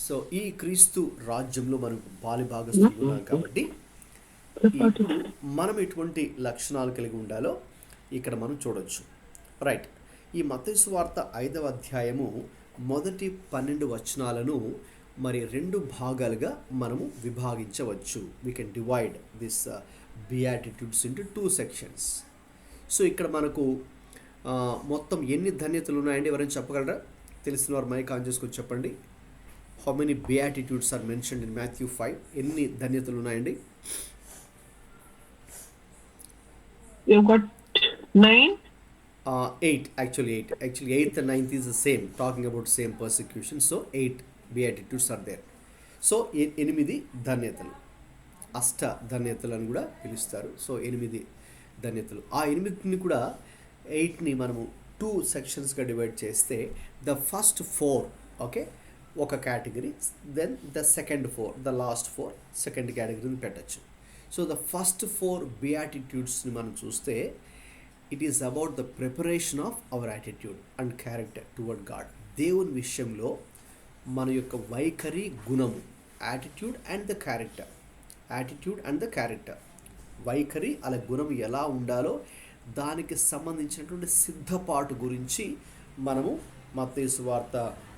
సో ఈ క్రీస్తు రాజ్యంలో మనం పాలుభాగస్తులుగా ఉన్నాం కాబట్టి ఇప్పుడు మనం ఎటువంటి లక్షణాలు కలిగి ఉండాలో ఇక్కడ మనం చూడొచ్చు. రైట్, ఈ మత్తయి సువార్త 5వ అధ్యాయము మొదటి 12 వచనాలను మరి 2 భాగాలుగా మనము విభాగించవచ్చు. We can divide this beatitudes into 2 sections. So ఇక్కడ మనకు మొత్తం ఎన్ని ధన్యతలు ఉన్నాయండి? ఎవరైనా చెప్పగలరా? తెలిసిన వారు మైక్ ఆన్ చేసుకొని చెప్పండి. How many beatitudes are mentioned in Matthew 5? ఎన్ని ధన్యతలు ఉన్నాయండి?
You've got 9.
8 actually 8. Actually 8th and 9th is the same, talking about same persecution. So 8 beatitudes are there. So 8 ధన్యతలు, అష్ట ధన్యతలు అని కూడా పిలుస్తారు. సో 8 ధన్యతలు. ఆ 8ని కూడా 8ని మనము 2 సెక్షన్స్గా డివైడ్ చేస్తే ద ఫస్ట్ 4 ఓకే ఒక category, then the second 4, the last 4 second కేటగిరీని పెట్టచ్చు. సో ద ఫస్ట్ 4 బియాటిట్యూడ్స్ని మనం చూస్తే it is about the preparation of our attitude and character toward God. దేవుని విషయంలో మన యొక్క వైఖరి, గుణము, attitude and the character, attitude and the character, వైఖరి అలా గుణం ఎలా ఉండాలో దానికి సంబంధించినటువంటి సిద్ధపాటు గురించి మనము మత్తయి సువార్త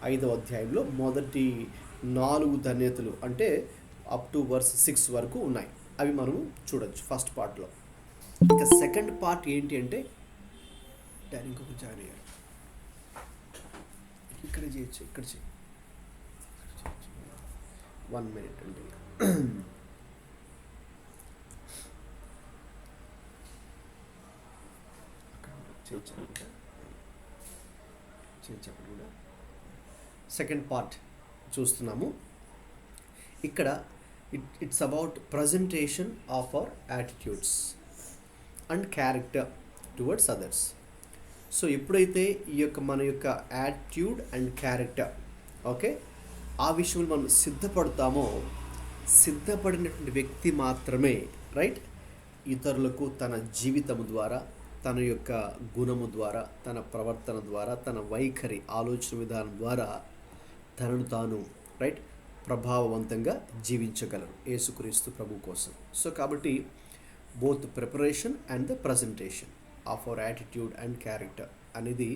5వ అధ్యాయంలో మొదటి 4 ధన్యతలు అంటే అప్ టు వర్స్ 6 వరకు ఉన్నాయి. అవి మనము చూడొచ్చు ఫస్ట్ పార్ట్లో. ఇంకా సెకండ్ పార్ట్ ఏంటి అంటే డాడీ ఇంకొక జాయిన్ అయ్యారు, ఇక్కడ చేయొచ్చు, ఇక్కడ చేయి, 1 minute అండి. కూడా సెకండ్ పార్ట్ చూస్తున్నాము. ఇక్కడ it's about presentation of our attitudes and character towards others. So ఎప్పుడైతే ఈ యొక్క మన యొక్క యాటిట్యూడ్ అండ్ క్యారెక్టర్ ఓకే ఆ విషయంలో మనం సిద్ధపడతామో, సిద్ధపడినటువంటి వ్యక్తి మాత్రమే రైట్ ఇతరులకు తన జీవితము ద్వారా, తన యొక్క గుణము ద్వారా, తన ప్రవర్తన ద్వారా, తన వైఖరి, ఆలోచన విధానం ద్వారా తనను తాను రైట్ ప్రభావవంతంగా జీవించగలరు యేసుక్రీస్తు ప్రభు కోసం. సో కాబట్టి both preparation and the presentation of our attitude and character అనేది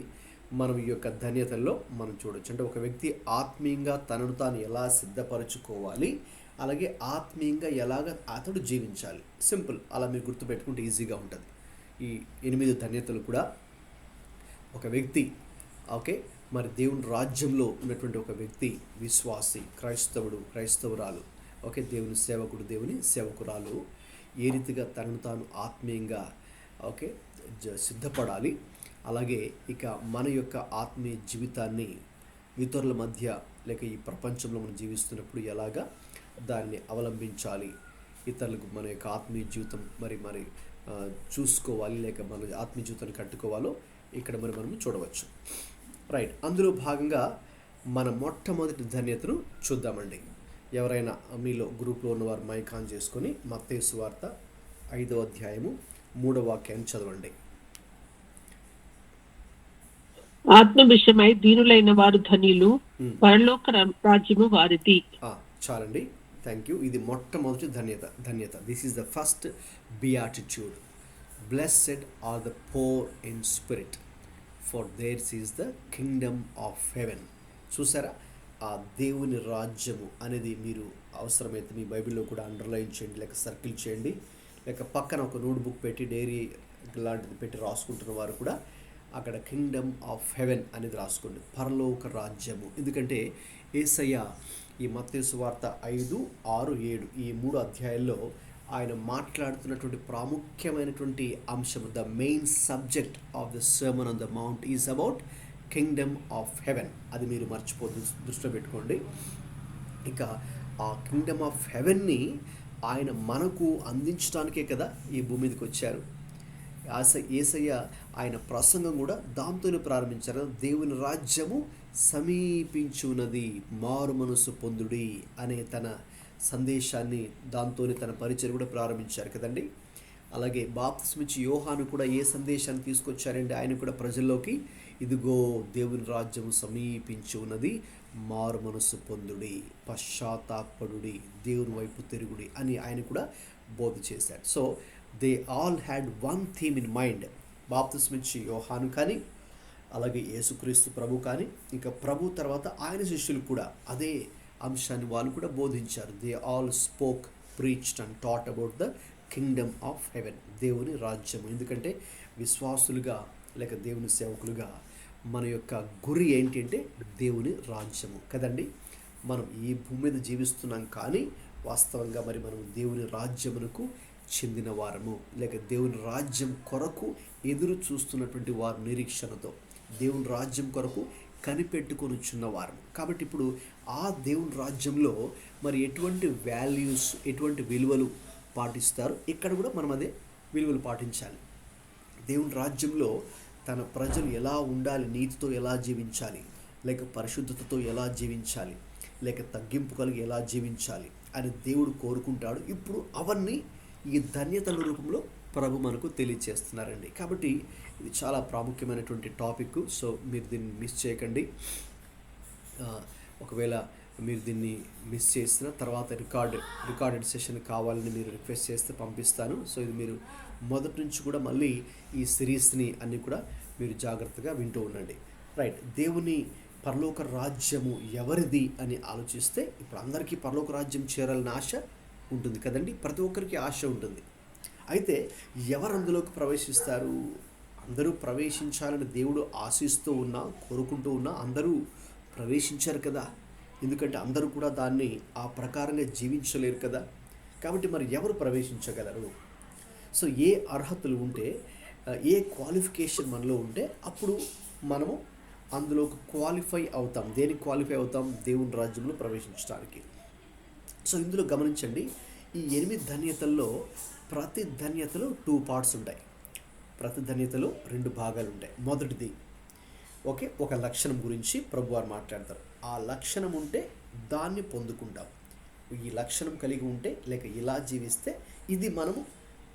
మనం ఈ యొక్క ధన్యతల్లో మనం చూడొచ్చు. అంటే ఒక వ్యక్తి ఆత్మీయంగా తనను తాను ఎలా సిద్ధపరచుకోవాలి, అలాగే ఆత్మీయంగా ఎలాగ అతడు జీవించాలి. సింపుల్, అలా మీరు గుర్తుపెట్టుకుంటే ఈజీగా ఉంటుంది. ఈ 8 ధన్యతలు కూడా ఒక వ్యక్తి ఓకే మరి దేవుని రాజ్యంలో ఉన్నటువంటి ఒక వ్యక్తి, విశ్వాసి, క్రైస్తవుడు, క్రైస్తవురాలు ఓకే దేవుని సేవకుడు, దేవుని సేవకురాలు ఏ రీతిగా తనను తాను ఆత్మీయంగా ఓకే సిద్ధపడాలి, అలాగే ఇక మన యొక్క ఆత్మీయ జీవితాన్ని ఇతరుల మధ్య లేక ఈ ప్రపంచంలో మనం జీవిస్తున్నప్పుడు ఎలాగా దాన్ని అవలంబించాలి, ఇతరులకు మన యొక్క ఆత్మీయ జీవితం మరి చూసుకోవాలి, లేక మన ఆత్మీయ జీవితాన్ని కట్టుకోవాలో ఇక్కడ మనం చూడవచ్చు. రైట్, అందులో భాగంగా మన మొట్టమొదటి ధన్యతను చూద్దామండి. ఎవరైనా మీలో గ్రూప్లో ఉన్నవారు మైక్ ఆన్ చేసుకొని మత్తయి సువార్త 5వ అధ్యాయము 3వ వాక్యాన్ని చదవండి.
ఆత్మ విషయమై దీనులైన వారు ధన్యులు, పరలోక రాజ్యము వారిది.
చాలండి, థ్యాంక్ యూ. ఇది మొట్టమొదటి ధన్యత. This is the first beatitude. Blessed are the poor in spirit, for theirs is the kingdom of heaven. చూసారా, ఆ దేవుని రాజ్యము అనేది మీరు అవసరమైతే మీ బైబిల్లో కూడా అండర్లైన్ చేయండి, లేక సర్కిల్ చేయండి, లేక పక్కన ఒక నోట్బుక్ పెట్టి డైరీ లాంటిది పెట్టి రాసుకుంటున్న వారు కూడా అక్కడ కింగ్డమ్ ఆఫ్ హెవెన్ అనేది రాసుకోండి, పరలోక రాజ్యము. ఎందుకంటే యేసయ్య ఈ మత్తయి సువార్త 5, 6, 7 ఈ 3 అధ్యాయాల్లో ఆయన మాట్లాడుతున్నటువంటి ప్రాముఖ్యమైనటువంటి అంశం, the main subject of the sermon on the mount is about Kingdom of haven. అది మీరు మర్చిపోద్దు, దృష్టిలో పెట్టుకోండి. ఇక ఆ కింగ్డమ్ ఆఫ్ హెవెన్ని ఆయన మనకు అందించడానికే కదా ఈ భూమి మీదకి వచ్చారు. యేసయ్య ఆయన ప్రసంగం కూడా దాంతోనే ప్రారంభించారు. దేవుని రాజ్యము సమీపించున్నది, మారు మనసు పొందుడి అనే తన సందేశాన్ని దాంతోనే తన పరిచయం కూడా ప్రారంభించారు కదండి. అలాగే బాప్తిస్మిచ్చి యోహాను కూడా ఏ సందేశాన్ని తీసుకొచ్చారంటే ఆయన కూడా ప్రజల్లోకి, ఇదిగో దేవుని రాజ్యము సమీపించి ఉన్నది, మారు మనసు పొందుడి, పశ్చాత్తాపడుడి, దేవుని వైపు తిరుగుడి అని ఆయన కూడా బోధ చేశాడు. So they all had one theme in mind. బాప్తిస్మిచ్చి యోహాను కానీ, అలాగే యేసుక్రీస్తు ప్రభు కానీ, ఇంకా ప్రభు తర్వాత ఆయన శిష్యులు కూడా అదే అంశాన్ని వాళ్ళు కూడా బోధించారు. They all spoke, preached and taught about the kingdom of heaven, దేవుని రాజ్యము. ఎందుకంటే విశ్వాసులుగా లేక దేవుని సేవకులుగా మన యొక్క గురి ఏంటి అంటే దేవుని రాజ్యము కదండి. మనం ఈ భూమి మీద జీవిస్తున్నాం, కానీ వాస్తవంగా మనం దేవుని రాజ్యమునకు చెందిన వారము, లేక దేవుని రాజ్యం కొరకు ఎదురు చూస్తున్నటువంటి వారు, నిరీక్షణతో దేవుని రాజ్యం కొరకు కనిపెట్టుకొని వచ్చున్నవారు. కాబట్టి ఇప్పుడు ఆ దేవుని రాజ్యంలో ఎటువంటి వాల్యూస్, ఎటువంటి విలువలు పాటిస్తారు, ఇక్కడ కూడా మనం అదే విలువలు పాటించాలి. దేవుని రాజ్యంలో తన ప్రజలు ఎలా ఉండాలి, నీతితో ఎలా జీవించాలి, లేక పరిశుద్ధతతో ఎలా జీవించాలి, లేక తగ్గింపు కలిగి ఎలా జీవించాలి అని దేవుడు కోరుకుంటాడు. ఇప్పుడు అవన్నీ ఈ ధన్యతల రూపంలో ప్రభు మనకు తెలియచేస్తున్నారండి. కాబట్టి ఇది చాలా ప్రాముఖ్యమైనటువంటి టాపిక్. సో మీరు దీన్ని మిస్ చేయకండి. ఒకవేళ మీరు దీన్ని మిస్ చేసిన తర్వాత రికార్డెడ్ సెషన్ కావాలని మీరు రిక్వెస్ట్ చేస్తే పంపిస్తాను. సో ఇది మీరు మొదటి నుంచి కూడా మళ్ళీ ఈ సిరీస్ని అన్నీ కూడా మీరు జాగ్రత్తగా వింటూ ఉండండి. రైట్, దేవుని పరలోక రాజ్యము ఎవరిది అని ఆలోచిస్తే ఇప్పుడు అందరికీ పరలోక రాజ్యం చేరాలని ఆశ ఉంటుంది కదండి. ప్రతి ఒక్కరికి ఆశ ఉంటుంది. అయితే ఎవరు అందులోకి ప్రవేశిస్తారు? అందరూ ప్రవేశించాలని దేవుడు ఆశిస్తూ ఉన్నా, కోరుకుంటూ ఉన్నా అందరూ ప్రవేశించారు కదా. ఎందుకంటే అందరూ కూడా దాన్ని ఆ ప్రకారంగా జీవించలేరు కదా. కాబట్టి ఎవరు ప్రవేశించగలరు? సో ఏ అర్హతలు ఉంటే, ఏ క్వాలిఫికేషన్ మనలో ఉంటే అప్పుడు మనము అందులోకి క్వాలిఫై అవుతాం. దేనికి క్వాలిఫై అవుతాం? దేవుని రాజ్యంలో ప్రవేశించడానికి. సో ఇందులో గమనించండి, ఈ 8 ధన్యతల్లో ప్రతి ధన్యతలో 2 పార్ట్స్ ఉంటాయి. ప్రతి ధన్యతలో 2 భాగాలు ఉంటాయి. మొదటిది ఒక లక్షణం గురించి ప్రభువారు మాట్లాడతారు. ఆ లక్షణం ఉంటే దాన్ని పొందుకుంటాం. ఈ లక్షణం కలిగి ఉంటే, లేక ఇలా జీవిస్తే ఇది మనము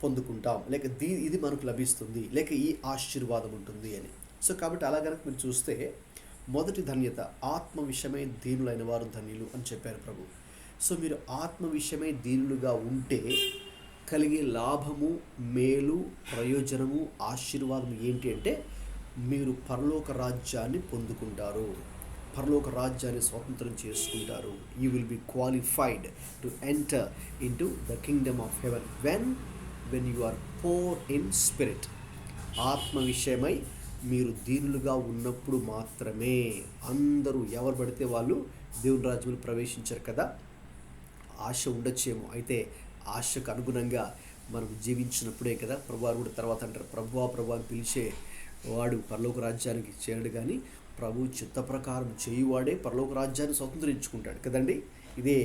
పొందుకుంటాం, లేక ఇది మనకు లభిస్తుంది, లేక ఈ ఆశీర్వాదం ఉంటుంది అని. సో కాబట్టి అలా కనుక మీరు చూస్తే మొదటి ధన్యత, ఆత్మ విషయమై దీనులైన వారు ధన్యులు అని చెప్పారు ప్రభు. సో మీరు ఆత్మ విషయమై దీనులుగా ఉంటే కలిగే లాభము, మేలు, ప్రయోజనము, ఆశీర్వాదం ఏంటి అంటే మీరు పరలోక రాజ్యాన్ని పొందుకుంటారు, పరలోక రాజ్యాన్ని స్వతంత్రం చేసుకుంటారు. You will be qualified to enter in to the kingdom of heaven when you are poor in spirit. ఆత్మ విషయమై మీరు దీనులుగా ఉన్నప్పుడు మాత్రమే. అందరూ ఎవరు పడితే వాళ్ళు దేవుని రాజ్యంలో ప్రవేశించారు కదా. ఆశ ఉండొచ్చేమో, అయితే ఆశకు అనుగుణంగా మనం జీవించినప్పుడే కదా ప్రభువారు కూడా తర్వాత అంటారు, ప్రభువా అని పిలిచే వాడు పరలోక రాజ్యానికి చేరడు, కానీ ప్రభు చిత్త ప్రకారం చేయువాడే పరలోక రాజ్యాన్ని స్వతంత్రించుకుంటాడు కదండి. ఇదే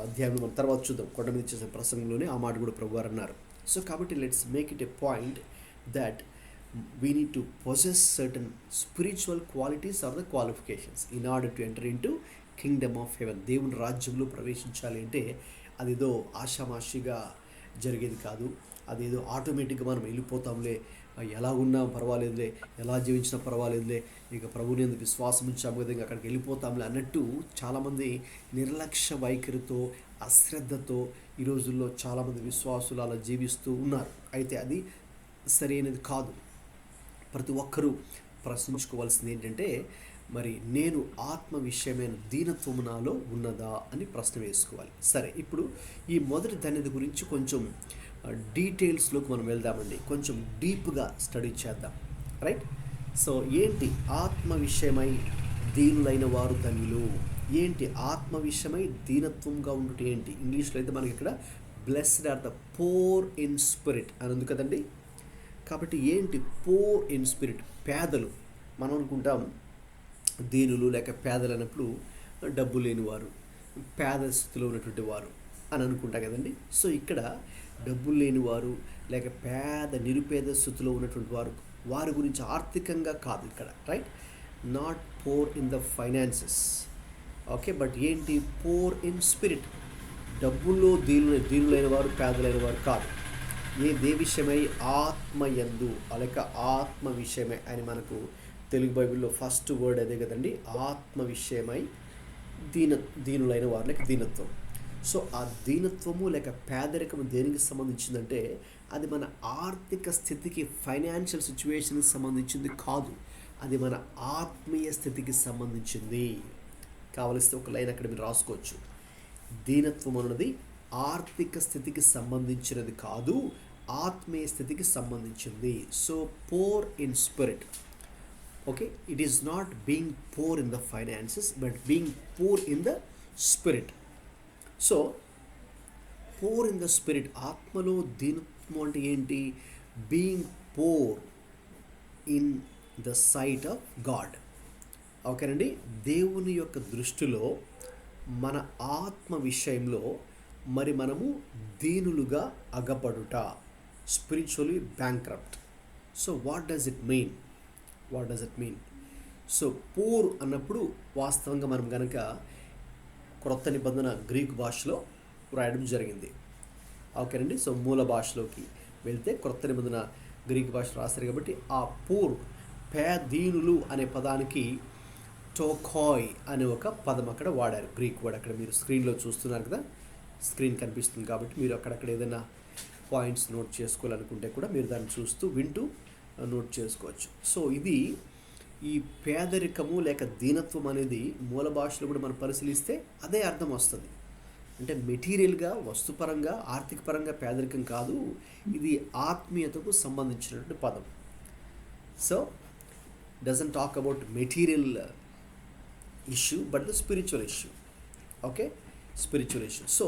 అధ్యాయంలో మనం తర్వాత చూద్దాం. కొండ మీద చేసిన ప్రసంగంలోనే ఆ మాట కూడా ప్రభువారు అన్నారు. సో కాబట్టి let's make it a point that we need to possess certain spiritual qualities or the qualifications in order to enter into kingdom of heaven. దేవుని రాజ్యంలో ప్రవేశించాలి అంటే అదేదో ఆషామాషిగా జరిగేది కాదు. అదేదో ఆటోమేటిక్గా మనం వెళ్ళిపోతాంలే, ఎలా ఉన్నా పర్వాలేదులే, ఎలా జీవించినా పర్వాలేదులే, ఇక ప్రభుని ఎందుకు విశ్వాసం ఉంచాము కదా అక్కడికి వెళ్ళిపోతాంలే అన్నట్టు చాలామంది నిర్లక్ష్య వైఖరితో, అశ్రద్ధతో ఈ రోజుల్లో చాలామంది విశ్వాసులు అలా జీవిస్తూ ఉన్నారు. అయితే అది సరైనది కాదు. ప్రతి ఒక్కరూ ప్రశ్నించుకోవాల్సింది ఏంటంటే, మరి నేను ఆత్మ విషయమైన దీనత్వము నాలో ఉన్నదా అని ప్రశ్న వేసుకోవాలి. సరే, ఇప్పుడు ఈ మొదటి ధన్యత గురించి కొంచెం డీటెయిల్స్లోకి మనం వెళ్దామండి. కొంచెం డీప్గా స్టడీ చేద్దాం. రైట్? సో ఏంటి ఆత్మ విషయమై దీనులైన వారు ధన్యులు? ఏంటి ఆత్మ విషయమై దీనత్వంగా ఉండటం ఏంటి? ఇంగ్లీష్లో అయితే మనకి ఇక్కడ blessed are the poor in spirit అని ఉంది కదండి. కాబట్టి ఏంటి పోర్ ఇన్ స్పిరిట్? పేదలు. మనం అనుకుంటాం దీనులు లేక పేదలు అన్నప్పుడు డబ్బు లేనివారు, పేద స్థితిలో ఉన్నటువంటి వారు అని అనుకుంటాం కదండి. సో ఇక్కడ డబ్బులు లేనివారు లేక నిరుపేద స్థితిలో ఉన్నటువంటి వారి గురించి ఆర్థికంగా కాదు ఇక్కడ. Right? Not poor in the finances. Okay, but ఏంటి పోర్ ఇన్ స్పిరిట్? డబ్బుల్లో దీనులైన వారు, పేదలైన వారు కాదు. ఏ విషయమై? ఆత్మయందు, లేక ఆత్మ విషయమై అని మనకు తెలుగు బైబిల్లో ఫస్ట్ వర్డ్ అదే కదండి, ఆత్మ విషయమై దీనులైన వారు లేక దీనత్వం. సో ఆ దీనత్వము లేక పేదరికము దేనికి సంబంధించిందంటే అది మన ఆర్థిక స్థితికి, ఫైనాన్షియల్ సిచ్యువేషన్కి సంబంధించింది కాదు. అది మన ఆత్మీయ స్థితికి సంబంధించింది. కావలిస్తే ఒక లైన్ అక్కడ మీరు రాసుకోవచ్చు. దీనత్వం అన్నది ఆర్థిక స్థితికి సంబంధించినది కాదు, ఆత్మీయ స్థితికి సంబంధించింది. So poor in spirit. Okay, it is not being poor in the finances but being poor in the spirit. So poor in the spirit, ఆత్మలో దీనత్వం అంటే ఏంటి? Being poor in the sight of God. ఓకేనండి, దేవుని యొక్క దృష్టిలో మన ఆత్మ విషయంలో మరి మనము దీనులుగా అగపడుట, spiritually bankrupt. So what does it mean? So poor అన్నప్పుడు వాస్తవంగా మనం కనుక క్రొత్త నిబంధన గ్రీకు భాషలో వ్రాయడం జరిగింది. ఓకేనండి, సో మూల భాషలోకి వెళ్తే క్రొత్త నిబంధన గ్రీకు భాష రాస్తారు కాబట్టి ఆ పూర్, దీనులు అనే పదానికి టోకాయ్ అనే ఒక పదం అక్కడ వాడారు, గ్రీక్ వర్డ్. అక్కడ మీరు స్క్రీన్లో చూస్తున్నారు కదా, స్క్రీన్ కనిపిస్తుంది కాబట్టి మీరు అక్కడక్కడ ఏదైనా పాయింట్స్ నోట్ చేసుకోవాలనుకుంటే కూడా మీరు దాన్ని చూస్తూ వింటూ నోట్ చేసుకోవచ్చు. సో ఇది ఈ పేదరికము లేక దీనత్వం అనేది మూల భాషలో కూడా మనం పరిశీలిస్తే అదే అర్థం వస్తుంది. అంటే మెటీరియల్గా, వస్తుపరంగా, ఆర్థిక పరంగా పేదరికం కాదు, ఇది ఆత్మీయతకు సంబంధించినటువంటి పదం. So doesn't talk about material issue but the spiritual issue. Okay, spiritual issue. So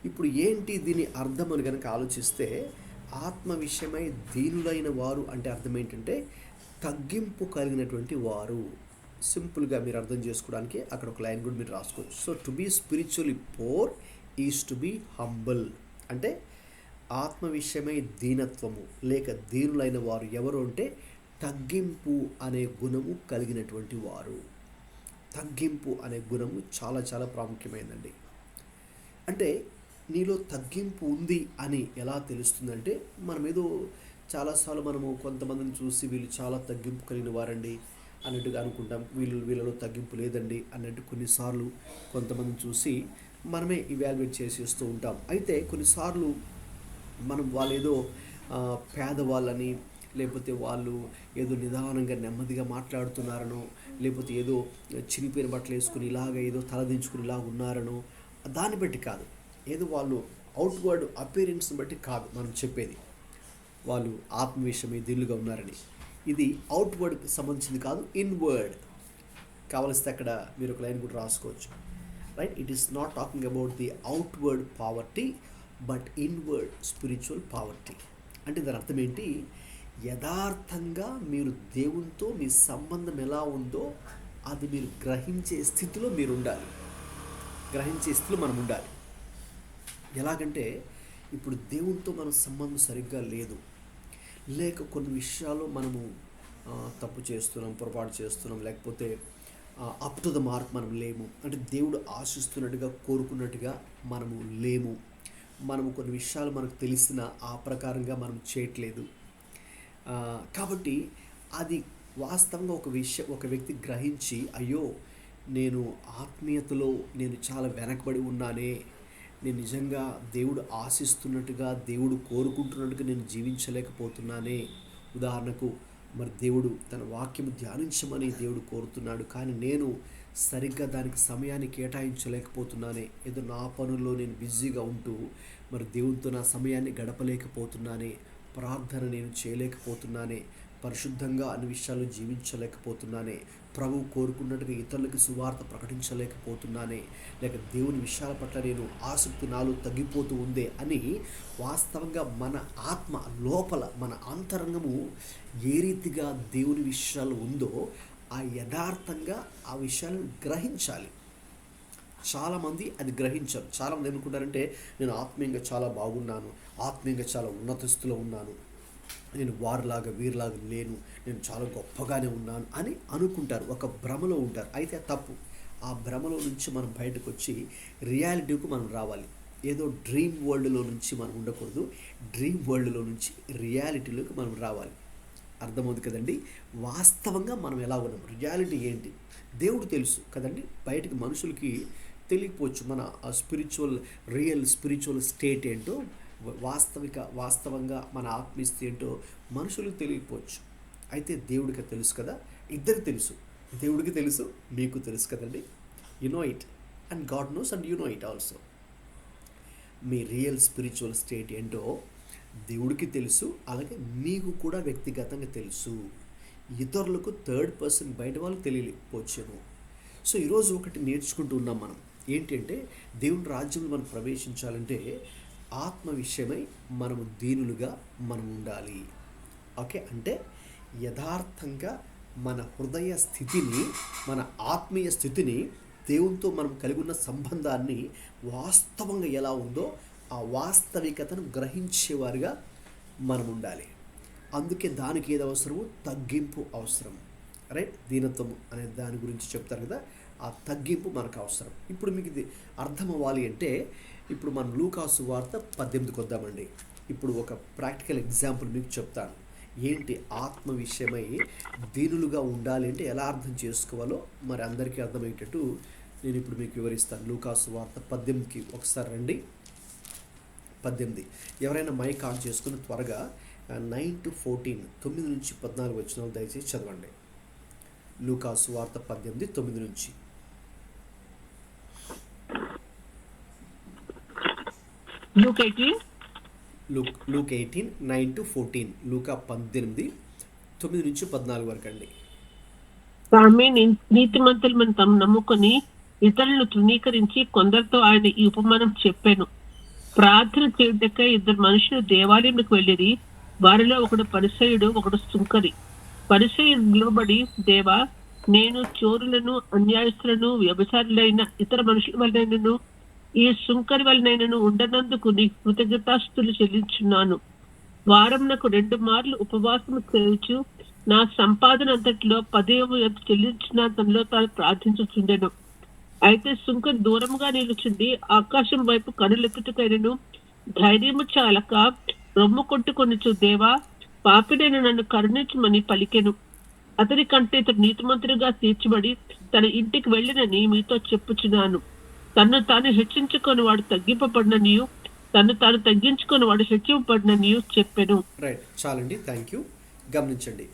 ఇప్పుడు ఏంటి దీని అర్థం అని కనుక ఆలోచిస్తే, ఆత్మ విషయమై దీనులైన వారు అంటే అర్థం ఏంటంటే తగ్గింపు కలిగినటువంటి వారు. సింపుల్గా మీరు అర్థం చేసుకోవడానికి అక్కడ ఒక లైన్ కూడా మీరు రాసుకోవచ్చు. So to be spiritually poor is to be humble. అంటే ఆత్మ విషయమై దీనత్వము లేక దీనులైన వారు ఎవరు అంటే తగ్గింపు అనే గుణము కలిగినటువంటి వారు. తగ్గింపు అనే గుణము చాలా చాలా ప్రాముఖ్యమైనదండి. అంటే నీలో తగ్గింపు ఉంది అని ఎలా తెలుస్తుందంటే, మనం ఏదో చాలాసార్లు మనము కొంతమందిని చూసి వీళ్ళు చాలా తగ్గింపు కలిగిన వారండి అన్నట్టుగా అనుకుంటాం, వీళ్ళలో తగ్గింపు లేదండి అన్నట్టు కొన్నిసార్లు కొంతమందిని చూసి మనమే ఇవాల్యుయేట్ చేసేస్తూ ఉంటాం. అయితే కొన్నిసార్లు మనం వాళ్ళు ఏదో పేదవాళ్ళని, లేకపోతే వాళ్ళు ఏదో నిదానంగా నెమ్మదిగా మాట్లాడుతున్నారనో, లేకపోతే ఏదో చినిపోయిన బట్టలు వేసుకుని ఇలాగ ఏదో తలదించుకుని ఇలాగ ఉన్నారనో దాన్ని బట్టి కాదు, ఏదో వాళ్ళు అవుట్వర్డ్ అపియరెన్స్ని బట్టి కాదు మనం చెప్పేది వాళ్ళు ఆత్మ విషయమే దీనులుగా ఉన్నారని. ఇది అవుట్వర్డ్కి సంబంధించింది కాదు, ఇన్వర్డ్. కావలిస్తే అక్కడ మీరు ఒక లైన్ కూడా రాసుకోవచ్చు. Right? It is not talking about the outward poverty but inward spiritual poverty. అంటే దాని అర్థం ఏంటి? యథార్థంగా మీరు దేవునితో మీ సంబంధం ఎలా ఉందో అది మీరు గ్రహించే స్థితిలో మీరు ఉండాలి. గ్రహించే స్థితిలో మనం ఉండాలి. ఎలాగంటే ఇప్పుడు దేవునితో మన సంబంధం సరిగ్గా లేదు, లేక కొన్ని విషయాల్లో మనము తప్పు చేస్తున్నాం, పొరపాటు చేస్తున్నాం, లేకపోతే అప్ టు ద మార్క్ మనం లేము, అంటే దేవుడు ఆశిస్తున్నట్టుగా కోరుకున్నట్టుగా మనము లేము, మనము కొన్ని విషయాలు మనకు తెలిసిన ఆ ప్రకారంగా మనం చేయట్లేదు. కాబట్టి అది వాస్తవంగా ఒక వ్యక్తి గ్రహించి, అయ్యో నేను ఆత్మీయతలో నేను చాలా వెనకబడి ఉన్నానే, నేను నిజంగా దేవుడు ఆశిస్తున్నట్టుగా దేవుడు కోరుకుంటున్నట్టుగా నేను జీవించలేకపోతున్నానే. ఉదాహరణకు మరి దేవుడు తన వాక్యము ధ్యానించమని దేవుడు కోరుతున్నాడు, కానీ నేను సరిగ్గా దానికి సమయాన్ని కేటాయించలేకపోతున్నానే, ఏదో నా పనుల్లో నేను బిజీగా ఉంటూ మరి దేవునితో నా సమయాన్ని గడపలేకపోతున్నానే, ప్రార్థన నేను చేయలేకపోతున్నానే, పరిశుద్ధంగా అన్ని విషయాలు జీవించలేకపోతున్నానే, ప్రభువు కోరుకున్నట్టుగా ఇతరులకు సువార్త ప్రకటించలేకపోతున్నానే, లేక దేవుని విషయాల పట్ల నేను ఆసక్తి నాలో తగ్గిపోతూ ఉందే అని వాస్తవంగా మన ఆత్మ లోపల మన అంతరంగము ఏ రీతిగా దేవుని విషయాలు ఉందో ఆ యథార్థంగా ఆ విషయాలను గ్రహించాలి. చాలామంది అది గ్రహించరు. చాలామంది ఏమనుకుంటారంటే, నేను ఆత్మీయంగా చాలా బాగున్నాను, ఆత్మీయంగా చాలా ఉన్నత స్థితిలో ఉన్నాను, నేను వారిలాగా వీరిలాగా లేను, నేను చాలా గొప్పగానే ఉన్నాను అని అనుకుంటారు, ఒక భ్రమలో ఉంటారు. అయితే తప్పు. ఆ భ్రమలో నుంచి మనం బయటకు వచ్చి రియాలిటీకి మనం రావాలి. ఏదో డ్రీమ్ వరల్డ్లో నుంచి మనం ఉండకూడదు, డ్రీమ్ వరల్డ్లో నుంచి రియాలిటీలోకి మనం రావాలి. అర్థమవుతుంది కదండి. వాస్తవంగా మనం ఎలా ఉన్నాం, రియాలిటీ ఏంటి దేవుడు తెలుసు కదండి. బయటకు మనుషులకి తెలియకపోవచ్చు మన రియల్ స్పిరిచువల్ స్టేట్ ఏంటో, వాస్తవంగా మన ఆత్మీయత ఏంటో మనుషులకు తెలియకపోవచ్చు. అయితే దేవుడికి తెలుసు కదా, ఇద్దరికి తెలుసు. దేవుడికి తెలుసు, మీకు తెలుసు కదండి. You know it and God knows and you know it also. Me real spiritual state ఏంటో దేవుడికి తెలుసు, అలాగే మీకు కూడా వ్యక్తిగతంగా తెలుసు. ఇతరులకు థర్డ్ పర్సన్ బయట వాళ్ళకి తెలియకపోవచ్చేమో. సో ఈరోజు ఒకటి నేర్చుకుంటూ ఉన్నాం మనం, ఏంటంటే దేవుని రాజ్యంలో మనం ప్రవేశించాలంటే ఆత్మ విషయమై మనము దీనులుగా మనం ఉండాలి. ఓకే, అంటే యథార్థంగా మన హృదయ స్థితిని, మన ఆత్మీయ స్థితిని, దేవునితో మనం కలిగి ఉన్న సంబంధాన్ని వాస్తవంగా ఎలా ఉందో ఆ వాస్తవికతను గ్రహించేవారుగా మనం ఉండాలి. అందుకే దానికి ఏది అవసరమో తగ్గింపు అవసరం. రైట్, దీనత్వం అనే దాని గురించి చెప్తారు కదా, ఆ తగ్గింపు మనకు అవసరం. ఇప్పుడు మీకు ఇది అర్థం అవ్వాలి అంటే ఇప్పుడు మనం లూకాసు వార్త 18కి వద్దామండి. ఇప్పుడు ఒక ప్రాక్టికల్ ఎగ్జాంపుల్ మీకు చెప్తాను. ఏంటి ఆత్మ విషయమై దీనులుగా ఉండాలి అంటే ఎలా అర్థం చేసుకోవాలో మరి అందరికీ అర్థమయ్యేటట్టు నేను ఇప్పుడు మీకు వివరిస్తాను. లూకాసు వార్త 18కి ఒకసారి రండి. 18. ఎవరైనా మైక్ ఆన్ చేసుకుని త్వరగా 9 to 14, 9 నుంచి 14 వచనాలు దయచేసి చదవండి. లూకాసు వార్త 18, 9 నుంచి.
Luke 18,
9 to 14. లూకా 18, 9 నుంచి 14 వరకు అండి.
ఆమె నీతిమంతులు మనం తమ నమ్ముకొని ఇతరులను తృణీకరించి కొందరితో ఆయన ఈ ఉపమానం చెప్పాను. ప్రార్థన చేయుటకై ఇద్దరు మనుషులు దేవాలయంలోకి వెళ్ళిరి. వారిలో ఒకడు పరిసయుడు, ఒకడు సుంకరి. పరిసయుడు నిలబడి, దేవా, నేను చోరులను, అన్యాయస్తులను, వ్యభిచారులైన ఇతర మనుషుల వలనైనను ఈ సుంకరి వలనైనను ఉండనందుకు నీ కృతజ్ఞతాస్తుతులు చెల్లించున్నాను. వారమునకు 2 మార్లు ఉపవాసము చేయుచు నా సంపాదన అంతటిలో 10వ చెల్లించినంతలో తాను ప్రార్థించుచుండెను. అయితే సుంకరి దూరముగా నిలుచుండి ఆకాశం వైపు కనులెత్తుటకైనను ధైర్యము చాలక రొమ్ము కొట్టుకొనుచు, దేవా, పాపినైన నన్ను కరుణించమని పలికెను. అతని కంటే ఇతడు నీతిమంతుడిగా తీర్చబడి తన ఇంటికి వెళ్ళినని మీతో చెప్పుచున్నాను. తన్ను తాను హెచ్చించుకొని వాడు తగ్గింపబడిననియు, తను తాను తగ్గించుకొని వాడు హెచ్చింపబడిననియు చెప్పెను.
రైట్, చాలండి, థ్యాంక్ యూ. గమనించండి,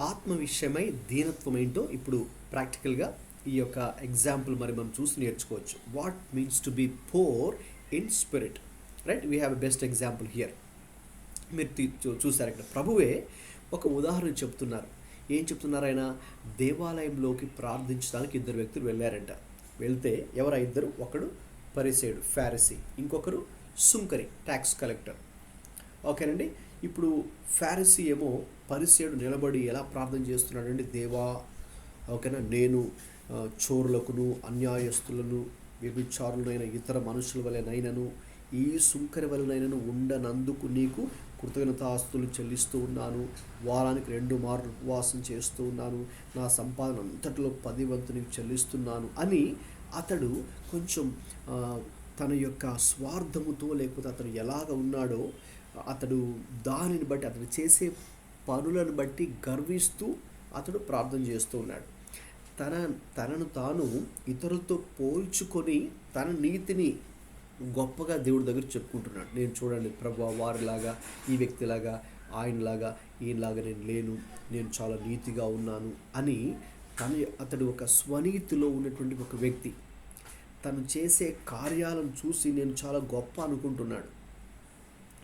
ఆత్మ విషయమై దీనత్వం ఏంటో ఇప్పుడు ప్రాక్టికల్గా ఈ యొక్క ఎగ్జాంపుల్ మరి మనం చూసి నేర్చుకోవచ్చు. What means to be poor in spirit. Right, we have a best example here. మీరు చూసారు ఇక్కడ ప్రభువే ఒక ఉదాహరణ చెప్తున్నారు. ఏం చెప్తున్నారు ఆయన? దేవాలయంలోకి ప్రార్థించడానికి 2 వ్యక్తులు వెళ్ళారంట. వెళ్తే ఎవరు ఇద్దరు? ఒకడు పరిసేయుడు, ఫారిసీ, ఇంకొకరు సుంకరి, ట్యాక్స్ కలెక్టర్. ఓకేనండి. ఇప్పుడు ఫారిసీ ఏమో పరిసేయుడు నిలబడి ఎలా ప్రార్థన చేస్తున్నాడండి, దేవా, ఓకేనా, నేను చోరులకును, అన్యాయస్తులను, వ్యభిచారులైన ఇతర మనుషుల వలెనైనను ఈ సుంకరి వలనైనను ఉండనందుకు నీకు కృతజ్ఞతాస్తులు చెల్లిస్తూ ఉన్నాను. వారానికి 2 మార్లు ఉపవాసం చేస్తూ ఉన్నాను. నా సంపాదన అంతటిలో 10 వంతు నీకు చెల్లిస్తున్నాను అని అతడు కొంచెం తన యొక్క స్వార్థముతో, లేకపోతే అతడు ఎలాగ ఉన్నాడో అతడు దానిని బట్టి, అతడు చేసే పనులను బట్టి గర్విస్తూ అతడు ప్రార్థన చేస్తూ ఉన్నాడు. తనను తాను ఇతరులతో పోల్చుకొని తన నీతిని గొప్పగా దేవుడి దగ్గర చెప్పుకుంటున్నాడు. నేను చూడండి ప్రభువా, వారిలాగా, ఈ వ్యక్తిలాగా, ఆయనలాగా, ఈయనలాగా నేను లేను, నేను చాలా నీతిగా ఉన్నాను అని అతడు ఒక స్వనీతిలో ఉన్నటువంటి ఒక వ్యక్తి. తను చేసే కార్యాలను చూసి నేను చాలా గొప్ప అనుకుంటున్నాడు.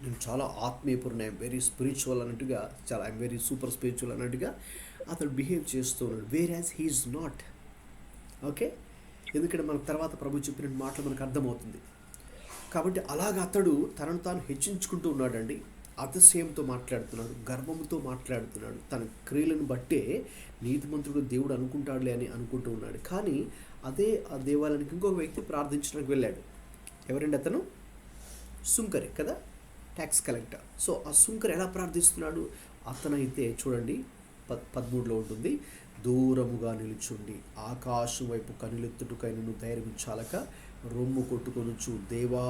నేను చాలా ఆత్మీయపూర్ణ, ఐఎమ్ వెరీ స్పిరిచువల్ అన్నట్టుగా, ఐఎమ్ వెరీ సూపర్ స్పిరిచువల్ అన్నట్టుగా అతడు బిహేవ్ చేస్తూ ఉన్నాడు. Whereas he is not. Okay, ఎందుకంటే మనకు తర్వాత ప్రభు చెప్పిన మాటలు మనకు అర్థమవుతుంది. కాబట్టి అలాగ అతడు తనను తాను హెచ్చించుకుంటూ ఉన్నాడండి. అతిశయంతో మాట్లాడుతున్నాడు, గర్వంతో మాట్లాడుతున్నాడు. తన క్రియలను బట్టే నీతిమంతుడు దేవుడు అనుకుంటాడులే అని అనుకుంటూ ఉన్నాడు. కానీ అదే ఆ దేవాలయానికి ఇంకొక వ్యక్తి ప్రార్థించడానికి వెళ్ళాడు. ఎవరండి అతను? సుంకరి కదా, ట్యాక్స్ కలెక్టర్. సో ఆ సుంకరి ఎలా ప్రార్థిస్తున్నాడు? అతనైతే చూడండి 13లో ఉంటుంది, దూరముగా నిలుచుండి ఆకాశం వైపు కనులెత్తుటకై నన్ను ధైర్యం చాలక రొమ్ము కొట్టుకొనుచు దేవా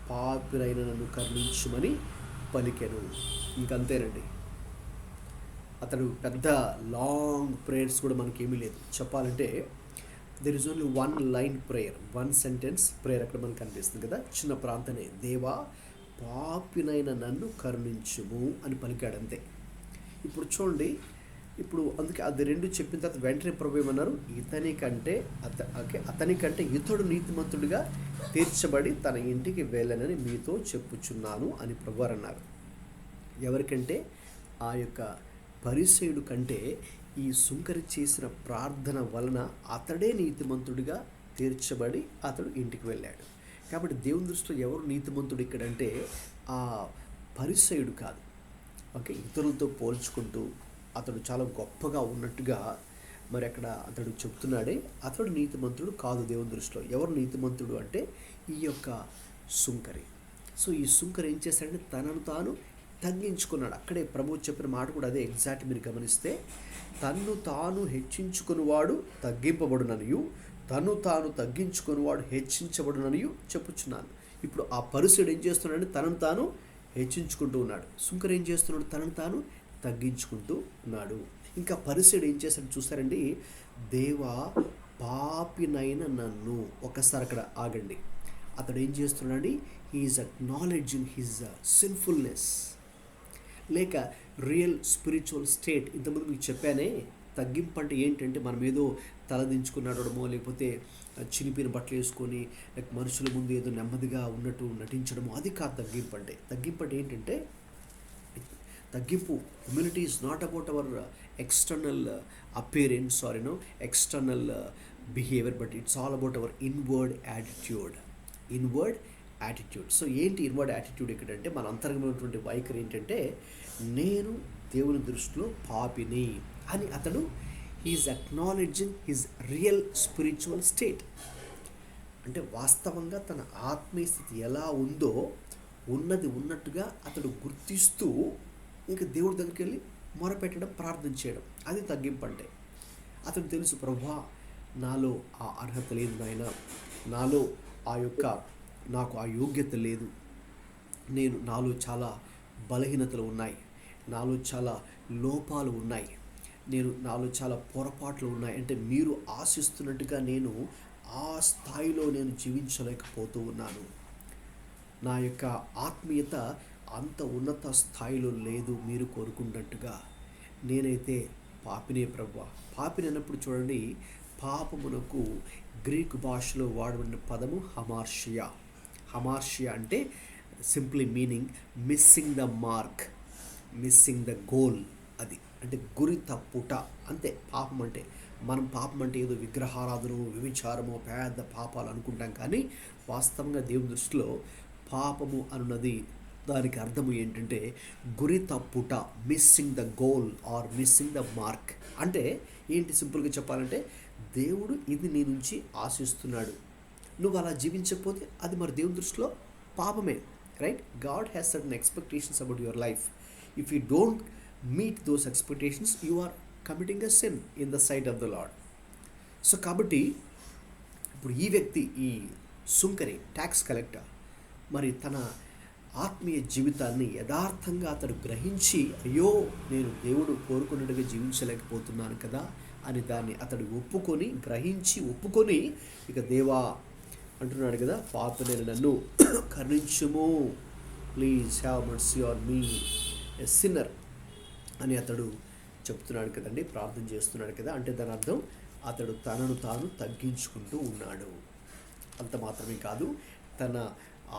పాపినైన నన్ను కరుణించుమని పలికెను. ఇంకంతేనండి. అతడు పెద్ద లాంగ్ ప్రేయర్స్ కూడా మనకేమీ లేదు. చెప్పాలంటే there is only 1 line prayer, 1 sentence prayer అక్కడ మనకు కనిపిస్తుంది కదా, చిన్న ప్రాంతనే. దేవా పాపినైన నన్ను కరుణించుము అని పలికాడు, అంతే. ఇప్పుడు చూడండి, ఇప్పుడు అందుకే అది 2 చెప్పిన తర్వాత వెంటనే ప్రభు ఏమన్నారు? అతనికంటే ఇతడు నీతిమంతుడిగా తీర్చబడి తన ఇంటికి వెళ్ళనని మీతో చెప్పుచున్నాను అని ప్రభువారు అన్నారు. ఎవరికంటే? ఆ యొక్క పరిసయ్యుడు కంటే ఈ సుంకరి చేసిన ప్రార్థన వలన అతడే నీతిమంతుడిగా తీర్చబడి అతడు ఇంటికి వెళ్ళాడు. కాబట్టి దేవుని దృష్టిలో ఎవరు నీతిమంతుడు ఇక్కడంటే ఆ పరిసయ్యుడు కాదు. ఓకే, ఇతరులతో పోల్చుకుంటూ అతడు చాలా గొప్పగా ఉన్నట్టుగా మరి అక్కడ అతడు చెప్తున్నాడే, అతడు నీతిమంతుడు కాదు దేవుని దృష్టిలో. ఎవరు నీతిమంతుడు అంటే ఈ యొక్క సుంకరి. సో ఈ సుంకరి ఏం చేశాడంటే తనను తాను తగ్గించుకున్నాడు. అక్కడే ప్రభువు చెప్పిన మాట కూడా అదే ఎగ్జాక్ట్. మీరు గమనిస్తే, తన్ను తాను హెచ్చించుకునివాడు తగ్గింపబడుననియు, తను తాను తగ్గించుకునివాడు హెచ్చించబడుననియు చెప్పుచున్నాను. ఇప్పుడు ఆ పరిసయుడు ఏం చేస్తున్నాడు? తనను తాను హెచ్చించుకుంటూ ఉన్నాడు. సుంకరి ఏం చేస్తున్నాడు? తనను తాను తగ్గించుకుంటూ ఉన్నాడు. ఇంకా పరిసయుడు ఏం చేశాడు చూస్తారండి? దేవా పాపినైన నన్ను. ఒకసారి అక్కడ ఆగండి. అతడు ఏం చేస్తున్నాడు? హీఈస్ అక్నాలెడ్జింగ్ హిజ్ సిన్ఫుల్నెస్, లేక రియల్ స్పిరిచువల్ స్టేట్. ఇంతకుముందు మీకు చెప్పానే, తగ్గింపు అంటే ఏంటంటే మనం ఏదో తలదించుకుని నడవడమో, లేకపోతే చినిపిన బట్టలు వేసుకొని లైక్ మనుషుల ముందు ఏదో నెమ్మదిగా ఉన్నట్టు నటించడమో, అది కాదు తగ్గింపు అంటే. తగ్గింపు అంటే ఏంటంటే, తగ్గింపు humility is not about our external appearance or external behaviour, but it's all about our inward attitude. So ఏంటి ఇన్వర్డ్ యాటిట్యూడ్ ఇక్కడంటే? మన అంతరంగమైనటువంటి వైఖరి ఏంటంటే, నేను దేవుని దృష్టిలో పాపిని అని అతడు he is acknowledging his real spiritual state. అంటే వాస్తవంగా తన ఆత్మీయ స్థితి ఎలా ఉందో ఉన్నది ఉన్నట్టుగా అతడు గుర్తిస్తూ ఇంకా దేవుడి దగ్గరికి వెళ్ళి మొరపెట్టడం, ప్రార్థన చేయడం, అది తగ్గింపు అంటే. అతడు తెలుసు, ప్రభువా నాలో ఆ అర్హత లేదు నాయన, నాలో నాకు ఆ యోగ్యత లేదు, నాలో చాలా బలహీనతలు ఉన్నాయి, నాలో చాలా లోపాలు ఉన్నాయి, నాలో చాలా పొరపాట్లు ఉన్నాయి. అంటే మీరు ఆశిస్తున్నట్టుగా నేను ఆ స్థాయిలో నేను జీవించలేకపోతూ ఉన్నాను. నా యొక్క ఆత్మీయత అంత ఉన్నత స్థాయిలో లేదు మీరు కోరుకున్నట్టుగా. నేనైతే పాపినే ప్రభువా. పాపిని అన్నప్పుడు చూడండి, పాపమునకు గ్రీక్ భాషలో వాడబడిన పదము హమార్షియా. హమార్షియా అంటే simply meaning missing the mark, missing the goal. అది అంటే గురి తప్పుట, అంతే పాపం అంటే. మనం పాపం అంటే ఏదో విగ్రహారాధన, వ్యభిచారము, పెద్ద పాపాలు అనుకుంటాం. కానీ వాస్తవంగా దేవుని దృష్టిలో పాపము అన్నది దానికి అర్థము ఏంటంటే గురి తప్పుట, missing the goal or missing the mark. అంటే ఏంటి? సింపుల్గా చెప్పాలంటే దేవుడు ఇది నీ నుంచి ఆశిస్తున్నాడు, నువ్వు అలా జీవించకపోతే అది మరి దేవుని దృష్టిలో పాపమే, right? God has certain expectations about your life. If you don't meet those expectations, you are committing a sin in the sight of the Lord. So కాబట్టి ఇప్పుడు ఈ వ్యక్తి, ఈ సుంకరి, ట్యాక్స్ కలెక్టర్, మరి తన ఆత్మీయ జీవితాన్ని యథార్థంగా అతడు గ్రహించి, అయ్యో నేను దేవుడు కోరుకున్నట్టుగా జీవించలేకపోతున్నాను కదా అని దాన్ని అతడు ఒప్పుకొని, గ్రహించి ఒప్పుకొని, ఇక దేవా అంటున్నాడు కదా, పాపులైన నన్ను కరుణించుము, please have mercy on me a sinner అని అతడు చెప్తున్నాడు కదండి, ప్రార్థన చేస్తున్నాడు కదా. అంటే దాని అర్థం అతడు తనను తాను తగ్గించుకుంటూ ఉన్నాడు. అంత మాత్రమే కాదు, తన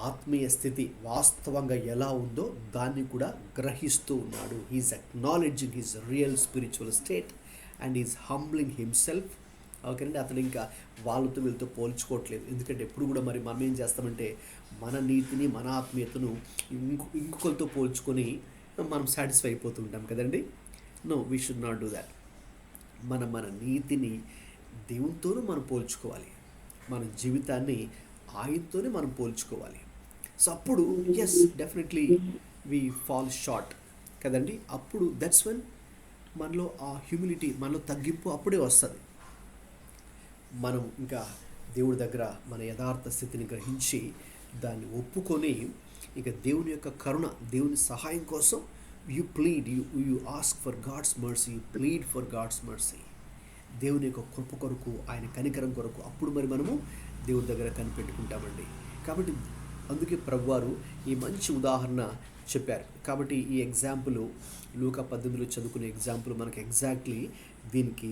ఆత్మీయ స్థితి వాస్తవంగా ఎలా ఉందో దాన్ని కూడా గ్రహిస్తూ ఉన్నాడు. He is acknowledging his real spiritual state and is humbling himself. ఓకేనండి, అతడు ఇంకా వాళ్ళతో వీళ్ళతో పోల్చుకోవట్లేదు. ఎందుకంటే ఎప్పుడు కూడా మరి మనం ఏం చేస్తామంటే మన నీతిని, మన ఆత్మీయతను ఇంకొకరితో పోల్చుకొని మనం సాటిస్ఫై అయిపోతూ ఉంటాం కదండి. No, we should not do that. మన నీతిని దేవునితోనూ మనం పోల్చుకోవాలి, మన జీవితాన్ని ఆయనతోనే మనం పోల్చుకోవాలి. సో అప్పుడు yes, definitely we fall short కదండి. అప్పుడు దట్స్ వెన్ మనలో ఆ హ్యూమిలిటీ, మనలో తగ్గింపు అప్పుడే వస్తుంది. మనం ఇంకా దేవుడి దగ్గర మన యథార్థ స్థితిని గ్రహించి దాన్ని ఒప్పుకొని, ఇక దేవుని యొక్క కరుణ, దేవుని సహాయం కోసం you plead, you ask for God's mercy, you plead for God's mercy, దేవుని యొక్క కృప కొరకు, ఆయన కనికరం కొరకు. అప్పుడు మరి మనము దేవుడి దగ్గర కనిపెట్టుకుంటామండి. కాబట్టి అందుకే ప్రభువారు ఈ మంచి ఉదాహరణ చెప్పారు. కాబట్టి ఈ ఎగ్జాంపుల్ లూకా 18లో చదువుకునే ఎగ్జాంపుల్ మనకు ఎగ్జాక్ట్లీ దీనికి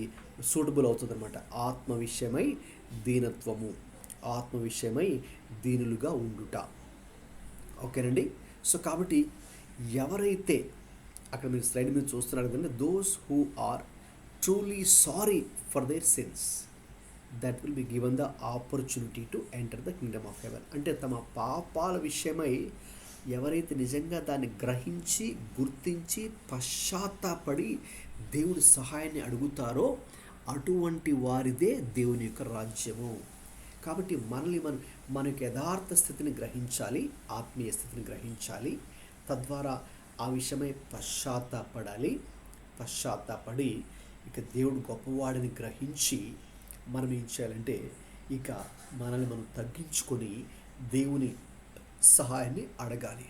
సూటబుల్ అవుతుంది అనమాట. ఆత్మ విషయమై దీనత్వము, ఆత్మ విషయమై దీనులుగా ఉండుట. ఓకేనండి. సో కాబట్టి ఎవరైతే, అక్కడ మీరు స్లైడ్ మీద చూస్తున్నారు కదండి, those who are truly sorry for their sins, that will be given the opportunity to enter the kingdom of heaven. అంటే తమ పాపాల విషయమై ఎవరైతే నిజంగా దాన్ని గ్రహించి, గుర్తించి, పశ్చాత్తాపడి దేవుడి సహాయాన్ని అడుగుతారో అటువంటి వారిదే దేవుని యొక్క రాజ్యము. కాబట్టి మనల్ని మనకి యథార్థ స్థితిని గ్రహించాలి, ఆత్మీయ స్థితిని గ్రహించాలి. తద్వారా ఆ విషయమై పశ్చాత్తాపడి ఇక దేవుడు గొప్పవాడిని గ్రహించి మనం ఏం చేయాలంటే, ఇక మనల్ని మనం తగ్గించుకొని దేవుని సహాయాన్ని అడగాలి.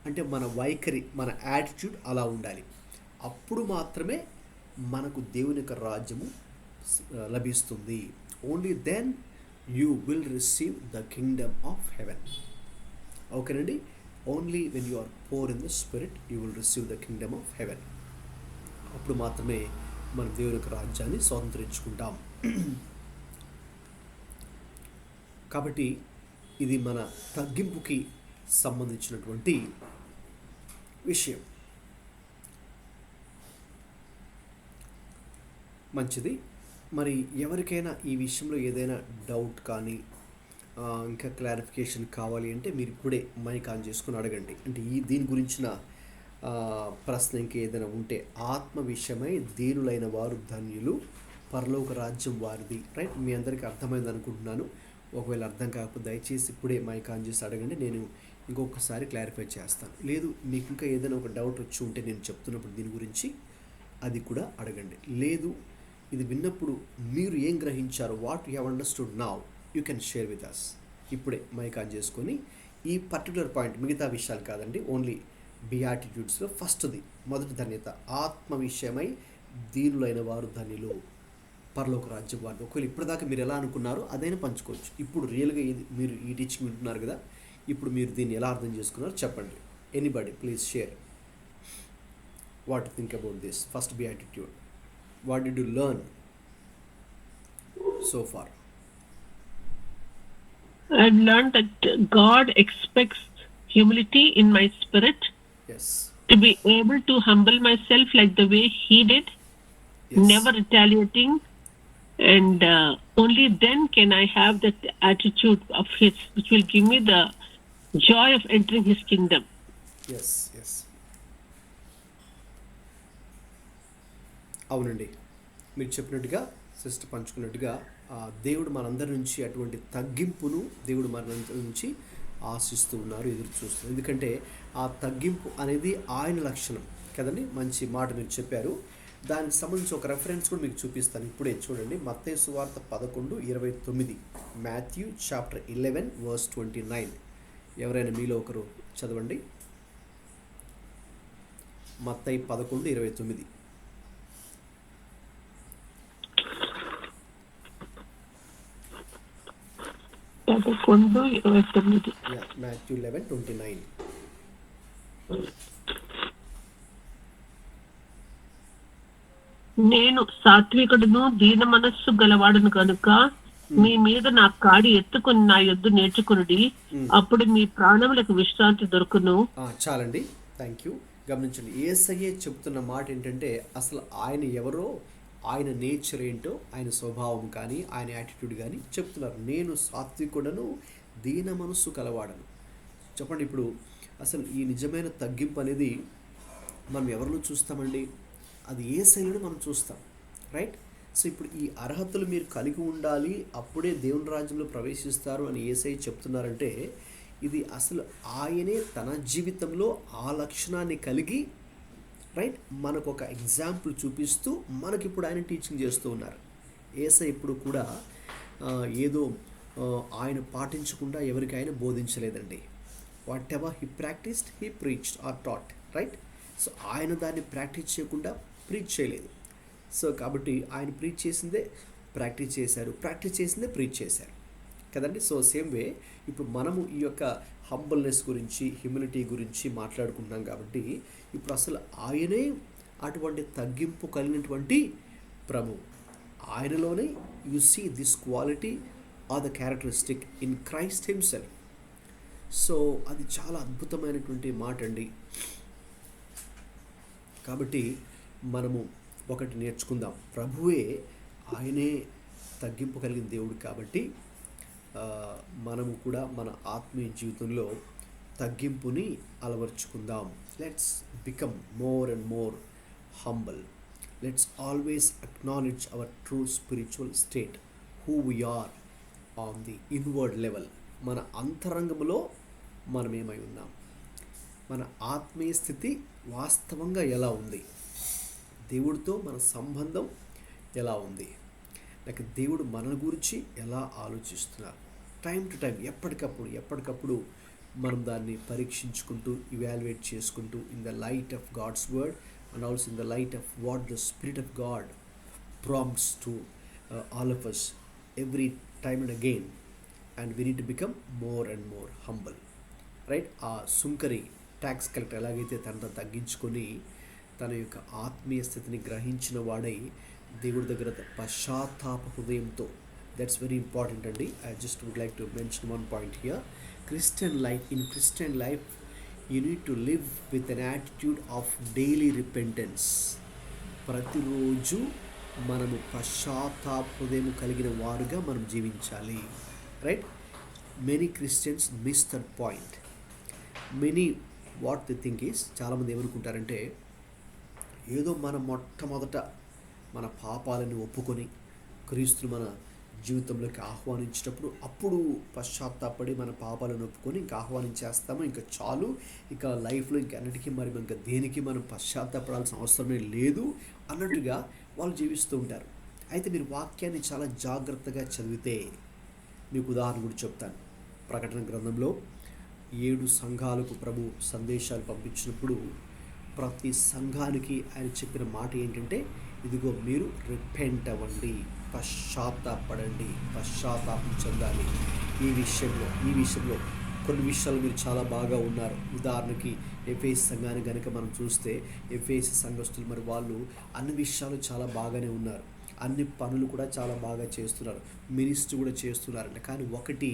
అంటే మన వైఖరి, మన యాటిట్యూడ్ అలా ఉండాలి. అప్పుడు మాత్రమే మనకు దేవుని యొక్క రాజ్యము లభిస్తుంది. Only then you will receive the kingdom of heaven. ఓకేనండి. Only when you are poor in the spirit you will receive the kingdom of heaven. అప్పుడు మాత్రమే మన దేవుని యొక్క రాజ్యాన్ని స్వతంత్రించుకుంటాం. కాబట్టి ఇది మన తగ్గింపుకి సంబంధించినటువంటి విషయం. మంచిది. మరి ఎవరికైనా ఈ విషయంలో ఏదైనా డౌట్ కానీ ఇంకా క్లారిఫికేషన్ కావాలి అంటే మీరు ఇప్పుడే మైక్ ఆన్ చేసుకుని అడగండి. అంటే దీని గురించిన ప్రశ్న ఇంకేదైనా ఉంటే, ఆత్మ విషయమై దీనులైన వారు ధన్యులు, పరలోక రాజ్యం వారిది. రైట్, మీ అందరికీ అర్థమైంది అనుకుంటున్నాను. ఒకవేళ అర్థం కాకపోతే దయచేసి ఇప్పుడే మైక్ ఆన్ చేసి అడగండి, నేను ఇంకొకసారి క్లారిఫై చేస్తాను. లేదు మీకు ఇంకా ఏదైనా ఒక డౌట్ వచ్చి ఉంటే నేను చెప్తున్నప్పుడు దీని గురించి అది కూడా అడగండి. లేదు ఇది విన్నప్పుడు మీరు ఏం గ్రహించారో, what you have understood now, you can share with us. ఇప్పుడే మైక్ ఆన్ చేసుకొని ఈ పర్టికులర్ పాయింట్, మిగతా విషయాలు కాదండి, ఓన్లీ బియాటిట్యూడ్స్లో ఫస్ట్ది, మొదటి ధన్యత, ఆత్మ విషయమై దీనులైన వారు ధన్యులు, పరలోక రాజ్యం వారు. ఒకవేళ ఇప్పటిదాకా మీరు ఎలా అనుకున్నారో అదైనా పంచుకోవచ్చు. ఇప్పుడు రియల్గా మీరు ఈ టీచింగ్ వింటున్నారు కదా, ఇప్పుడు మీరు దీన్ని ఎలా అర్థం చేసుకున్నారో చెప్పండి. Anybody please share what think about this first beatitude. What did you learn so far?
I've learned that God expects humility in my spirit.
Yes.
To be able to humble myself like the way He did,
Yes.
never retaliating, and only then can I have that attitude of His, which will give me the joy of entering His kingdom.
Yes, yes. అవునండి, మీరు చెప్పినట్టుగా sister పంచుకున్నట్టుగా దేవుడు మనందరి నుంచి అటువంటి తగ్గింపును దేవుడు మనందరి నుంచి ఆశిస్తూ ఉన్నారు, ఎదురు చూస్తున్నారు. ఎందుకంటే ఆ తగ్గింపు అనేది ఆయన లక్షణం కదండి. మంచి మాట మీరు చెప్పారు. దానికి సంబంధించి ఒక రెఫరెన్స్ కూడా మీకు చూపిస్తాను. ఇప్పుడే చూడండి, మత్తయి సువార్త 11:29, మాథ్యూ చాప్టర్ 11 వర్స్ 29. ఎవరైనా మీలో ఒకరు చదవండి. మత్తయి 11:29. మాథ్యూ 11:29.
నేను సాత్వికుడును దీన మనస్సు గలవాడును కనుక మీ మీద నా కాడి ఎత్తుకొని నా యొద్ద నేర్చుకునుడి, అప్పుడు మీ ప్రాణములకు విశ్రాంతి దొరుకును.
చాలండి, థ్యాంక్ యూ. గమనించండి, యేసయ్యే చెప్తున్న మాట ఏంటంటే అసలు ఆయన ఎవరో, ఆయన నేచర్ ఏంటో, ఆయన స్వభావం కానీ ఆయన యాటిట్యూడ్ కానీ చెప్తున్నారు. నేను సాత్వికుడను దీన మనస్సు కలవాడను. చెప్పండి, ఇప్పుడు అసలు ఈ నిజమైన తగ్గింపు అనేది మనం ఎవరిలో చూస్తామండి? అది యేసయ్యను మనం చూస్తాం, రైట్? సో ఇప్పుడు ఈ అర్హతలు మీరు కలిగి ఉండాలి, అప్పుడే దేవుని రాజ్యంలో ప్రవేశిస్తారు అని యేసయ్య చెప్తున్నారంటే ఇది అసలు ఆయనే తన జీవితంలో ఆ లక్షణాన్ని కలిగి, రైట్, మనకు ఒక ఎగ్జాంపుల్ చూపిస్తూ మనకిప్పుడు ఆయన టీచింగ్ చేస్తూ ఉన్నారు. యేసయ్య ఇప్పుడు కూడా ఏదో ఆయన పాటించకుండా ఎవరికి ఆయన బోధించలేదండి. Whatever he practised he preached or taught, right? So ఆయన దాన్ని ప్రాక్టీస్ చేయకుండా ప్రీచ్ చేయలేదు. సో కాబట్టి ఆయన ప్రీచ్ చేసిందే ప్రాక్టీస్ చేశారు, ప్రాక్టీస్ చేసిందే ప్రీచ్ చేశారు కదండి. సో సేమ్ వే ఇప్పుడు మనము ఈ యొక్క హంబల్నెస్ గురించి, హ్యూమిలిటీ గురించి మాట్లాడుకుంటున్నాం కాబట్టి ఇప్పుడు అసలు ఆయనే అటువంటి తగ్గింపు కలిగినటువంటి ప్రభు. ఆయనలోనే you see this quality or the characteristic in Christ himself. So అది చాలా అద్భుతమైనటువంటి మాట అండి. కాబట్టి మనము ఒకటి నేర్చుకుందాం, ప్రభువే ఆయనే తగ్గింపు కలిగిన దేవుడు. కాబట్టి మనము కూడా మన ఆత్మీయ జీవితంలో తగ్గింపుని అలవర్చుకుందాం. Let's become more and more humble. Let's always acknowledge our true spiritual state, who we are on the inward level. మన అంతరంగంలో మనం ఏమై ఉన్నాం, మన ఆత్మీయ స్థితి వాస్తవంగా ఎలా ఉంది, దేవుడితో మన సంబంధం ఎలా ఉంది, లేక దేవుడు మన గురించి ఎలా ఆలోచిస్తున్నారు. టైం టు టైం, ఎప్పటికప్పుడు మనం దాన్ని పరీక్షించుకుంటూ, ఇవాల్యుయేట్ చేసుకుంటూ, in the light of God's word and also in the light of what the spirit of God prompts to all of us every time and again, and we need to become more and more humble, right? ఆ సుంకరి tax collector ఎలాగైతే తనను తగ్గించుకొని తన యొక్క ఆత్మీయ స్థితిని గ్రహించిన వాడై దేవుడి దగ్గర పశ్చాత్తాప హృదయంతో, దట్స్ వెరీ ఇంపార్టెంట్ అండి. I just would like to mention one point here. In Christian life you need to live with an attitude of daily repentance. ప్రతిరోజు మనము పశ్చాత్తాప హృదయం కలిగిన వారుగా మనం జీవించాలి, right? Many Christians miss that point. Many what they think is, చాలామంది ఏమనుకుంటారంటే ఏదో మనం మొట్టమొదట మన పాపాలను ఒప్పుకొని క్రీస్తుని మన జీవితంలోకి ఆహ్వానించేటప్పుడు అప్పుడు పశ్చాత్తాపడి మన పాపాలను ఒప్పుకొని ఇంకా ఆహ్వానించేస్తాము, ఇంకా చాలు, ఇంకా లైఫ్లో ఇంకన్నిటికీ మరి ఇంకా దేనికి మనం పశ్చాత్తాపడాల్సిన అవసరమే లేదు అన్నట్టుగా వాళ్ళు జీవిస్తూ ఉంటారు. అయితే మీరు వాక్యాన్ని చాలా జాగ్రత్తగా చదివితే, మీకు ఉదాహరణ కూడా చెప్తాను. ప్రకటన గ్రంథంలో 7 సంఘాలకు ప్రభు సందేశాలు పంపించినప్పుడు ప్రతి సంఘానికి ఆయన చెప్పిన మాట ఏంటంటే, ఇదిగో మీరు రిపెంట్ అవ్వండి, పశ్చాత్తాపడండి, పశ్చాత్తాపం చెందాలి. ఈ విషయంలో కొన్ని విషయాలు మీరు చాలా బాగా ఉన్నారు. ఉదాహరణకి ఎఫెసీ సంఘాన్ని కనుక మనం చూస్తే, ఎఫెసీ సంఘస్థులు మరి వాళ్ళు అన్ని విషయాలు చాలా బాగానే ఉన్నారు, అన్ని పనులు కూడా చాలా బాగా చేస్తున్నారు, మినిస్ట్రీ కూడా చేస్తున్నారంట. కానీ ఒకటి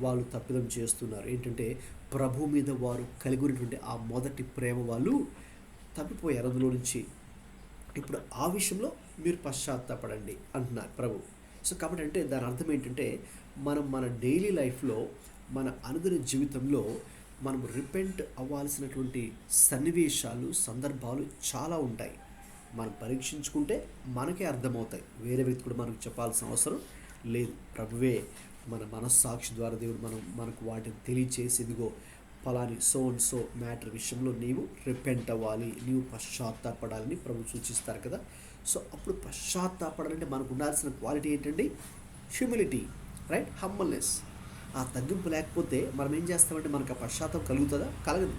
వాళ్ళు తప్పిదం చేస్తున్నారు. ఏంటంటే ప్రభు మీద వారు కలిగి ఉన్నటువంటి ఆ మొదటి ప్రేమ వాళ్ళు తప్పిపోయారు అందులో నుంచి. ఇప్పుడు ఆ విషయంలో మీరు పశ్చాత్తాపడండి అంటున్నారు ప్రభు. సో కాబట్టి అంటే దాని అర్థం ఏంటంటే మనం మన డైలీ లైఫ్లో, మన అనుదిన జీవితంలో మనం రిపెంట్ అవ్వాల్సినటువంటి సన్నివేశాలు, సందర్భాలు చాలా ఉంటాయి. మనం పరీక్షించుకుంటే మనకే అర్థమవుతాయి, వేరే వ్యక్తి కూడా మనకు చెప్పాల్సిన అవసరం లేదు. ప్రభువే మన మనస్సాక్షి ద్వారా దేవుడు మనకు వాటిని తెలియచేసి, ఇదిగో పలాని సో అండ్ సో మ్యాటర్ విషయంలో నీవు రిపెంట్ అవ్వాలి, నీవు పశ్చాత్తాపడాలని ప్రభు సూచిస్తారు కదా. సో అప్పుడు పశ్చాత్తాపడాలంటే మనకు ఉండాల్సిన క్వాలిటీ ఏంటండి? Humility, right, humbleness. ఆ తగ్గింపు లేకపోతే మనం ఏం చేస్తామంటే మనకు ఆ పశ్చాత్తాపం కలుగుతుందా? కలగదు.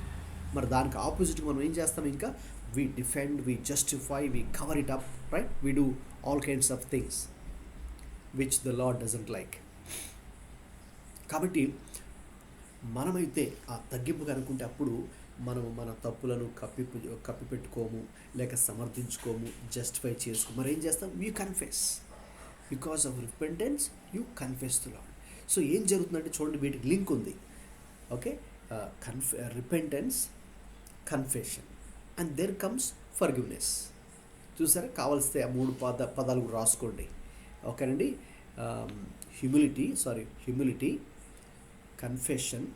మరి దానికి ఆపోజిట్గా మనం ఏం చేస్తాం? ఇంకా we defend, we justify, we cover it up, right? We do all kinds of things which the Lord doesn't like. కాబట్టి మనమైతే ఆ తగ్గింపు కనుకుంటే అప్పుడు మనం మన తప్పులను కప్పిపెట్టుకోము, లేక సమర్థించుకోము, జస్టిఫై చేసుకోము. మరి ఏం చేస్తాం? You confess. Because of repentance you confess to lord. So ఏం జరుగుతుందంటే చూడండి, వీటికి లింక్ ఉంది. Okay, repentance, confession, and there comes forgiveness. చూసారా? కావాల్స్తే ఆ మూడు పదాలు కూడా రాసుకోండి. ఓకేనండి. Humility, confession,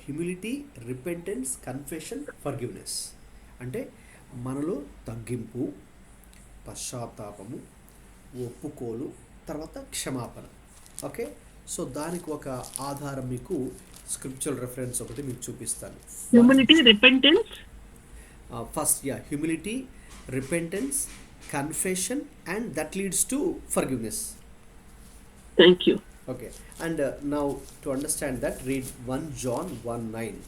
humility, repentance, confession, forgiveness. అంటే మనలో తగ్గింపు, పశ్చాత్తాపము, ఒప్పుకోలు, తర్వాత క్షమాపణ. ఓకే, సో దానికి ఒక ఆధారం మీకు స్క్రిప్చురల్ రెఫరెన్స్ ఒకటి మీకు చూపిస్తాను.
Humility, repentance,
first humility, repentance, confession, and that leads to forgiveness.
Thank you.
Okay, and now to understand that, read 1 John 1:9.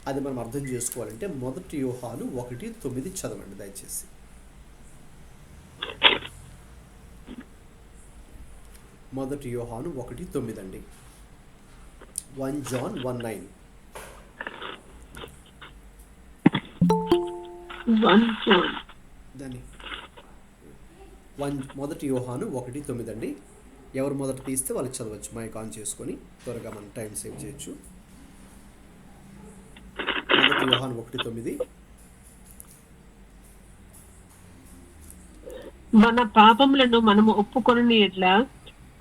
అది మనం అర్థం చేసుకోవాలంటే 1 యోహాను 1:9 చదవండి దయచేసి. 1 యోహాను 1:9 అండి. 1 John 1:9.
1 John.
దాన్ని 1 యోహాను 1:9 అండి. ఎవరు మొదట తీస్తే వాళ్ళు చదవచ్చు. మైక్ ఆన్ చేసుకొని త్వరగా మనం టైం సేవ్ చేయొచ్చు. 1 యోహాను 1:9.
మన పాపములను మనము ఒప్పుకొనని ఎట్లా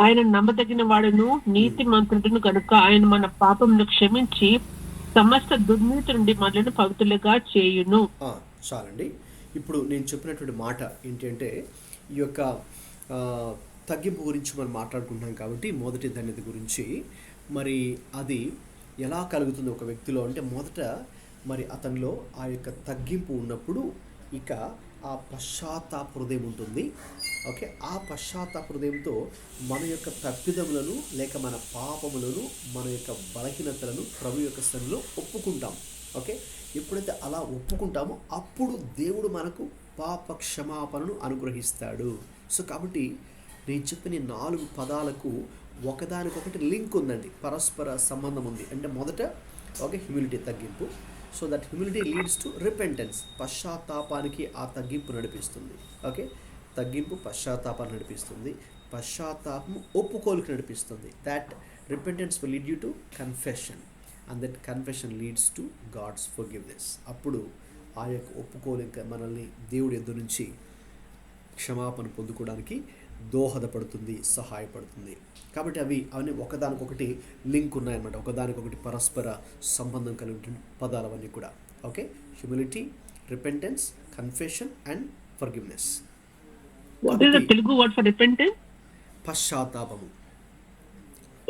ఆయన నమ్మదగిన వాడును నీతిమంతుడును కనుక ఆయన మన పాపములను క్షమించి సమస్త దుర్నీతి నుండి మనలను పవిత్రులుగా చేయును.
చాలండి. ఇప్పుడు నేను చెప్పినటువంటి మాట ఏంటంటే, ఈ యొక్క తగ్గింపు గురించి మనం మాట్లాడుకుంటున్నాం కాబట్టి మొదటి ధన్యత గురించి. మరి అది ఎలా కలుగుతుంది ఒక వ్యక్తిలో అంటే, మొదట మరి అతనిలో ఆ యొక్క తగ్గింపు ఉన్నప్పుడు ఇక ఆ పశ్చాత్తాప హృదయం ఉంటుంది. ఓకే, ఆ పశ్చాత్తాప హృదయంతో మన యొక్క తప్పిదములను లేక మన పాపములను, మన యొక్క బలహీనతలను ప్రభు యొక్క సన్నిధిలో ఒప్పుకుంటాం. ఓకే, ఎప్పుడైతే అలా ఒప్పుకుంటామో అప్పుడు దేవుడు మనకు పాప క్షమాపణను అనుగ్రహిస్తాడు. సో కాబట్టి నేను చెప్పిన 4 పదాలకు ఒకదానికొకటి లింక్ ఉందండి, పరస్పర సంబంధం ఉంది. అంటే మొదట ఓకే, హ్యూమిలిటీ, తగ్గింపు. So that humility leads to repentance, పశ్చాత్తాపానికి ఆ తగ్గింపు నడిపిస్తుంది. ఓకే, తగ్గింపు పశ్చాత్తాపాన్ని నడిపిస్తుంది, పశ్చాత్తాపము ఒప్పుకోలుకు నడిపిస్తుంది. That repentance will lead you to confession, and that confession leads to God's forgiveness. అప్పుడు ఆ యొక్క ఒప్పుకోలు మనల్ని దేవుడి యొద్ద నుంచి క్షమాపణ పొందుకోవడానికి దోహదపడుతుంది, సహాయపడుతుంది. కాబట్టి అవన్నీ ఒకదానికొకటి లింక్ ఉన్నాయన్నమాట, ఒకదానికొకటి పరస్పర సంబంధం కలిగిన పదాలు అవన్నీ కూడా. Okay, humility, repentance, confession and forgiveness.
What is the Telugu word for repentance?
పశ్చాత్తాపము.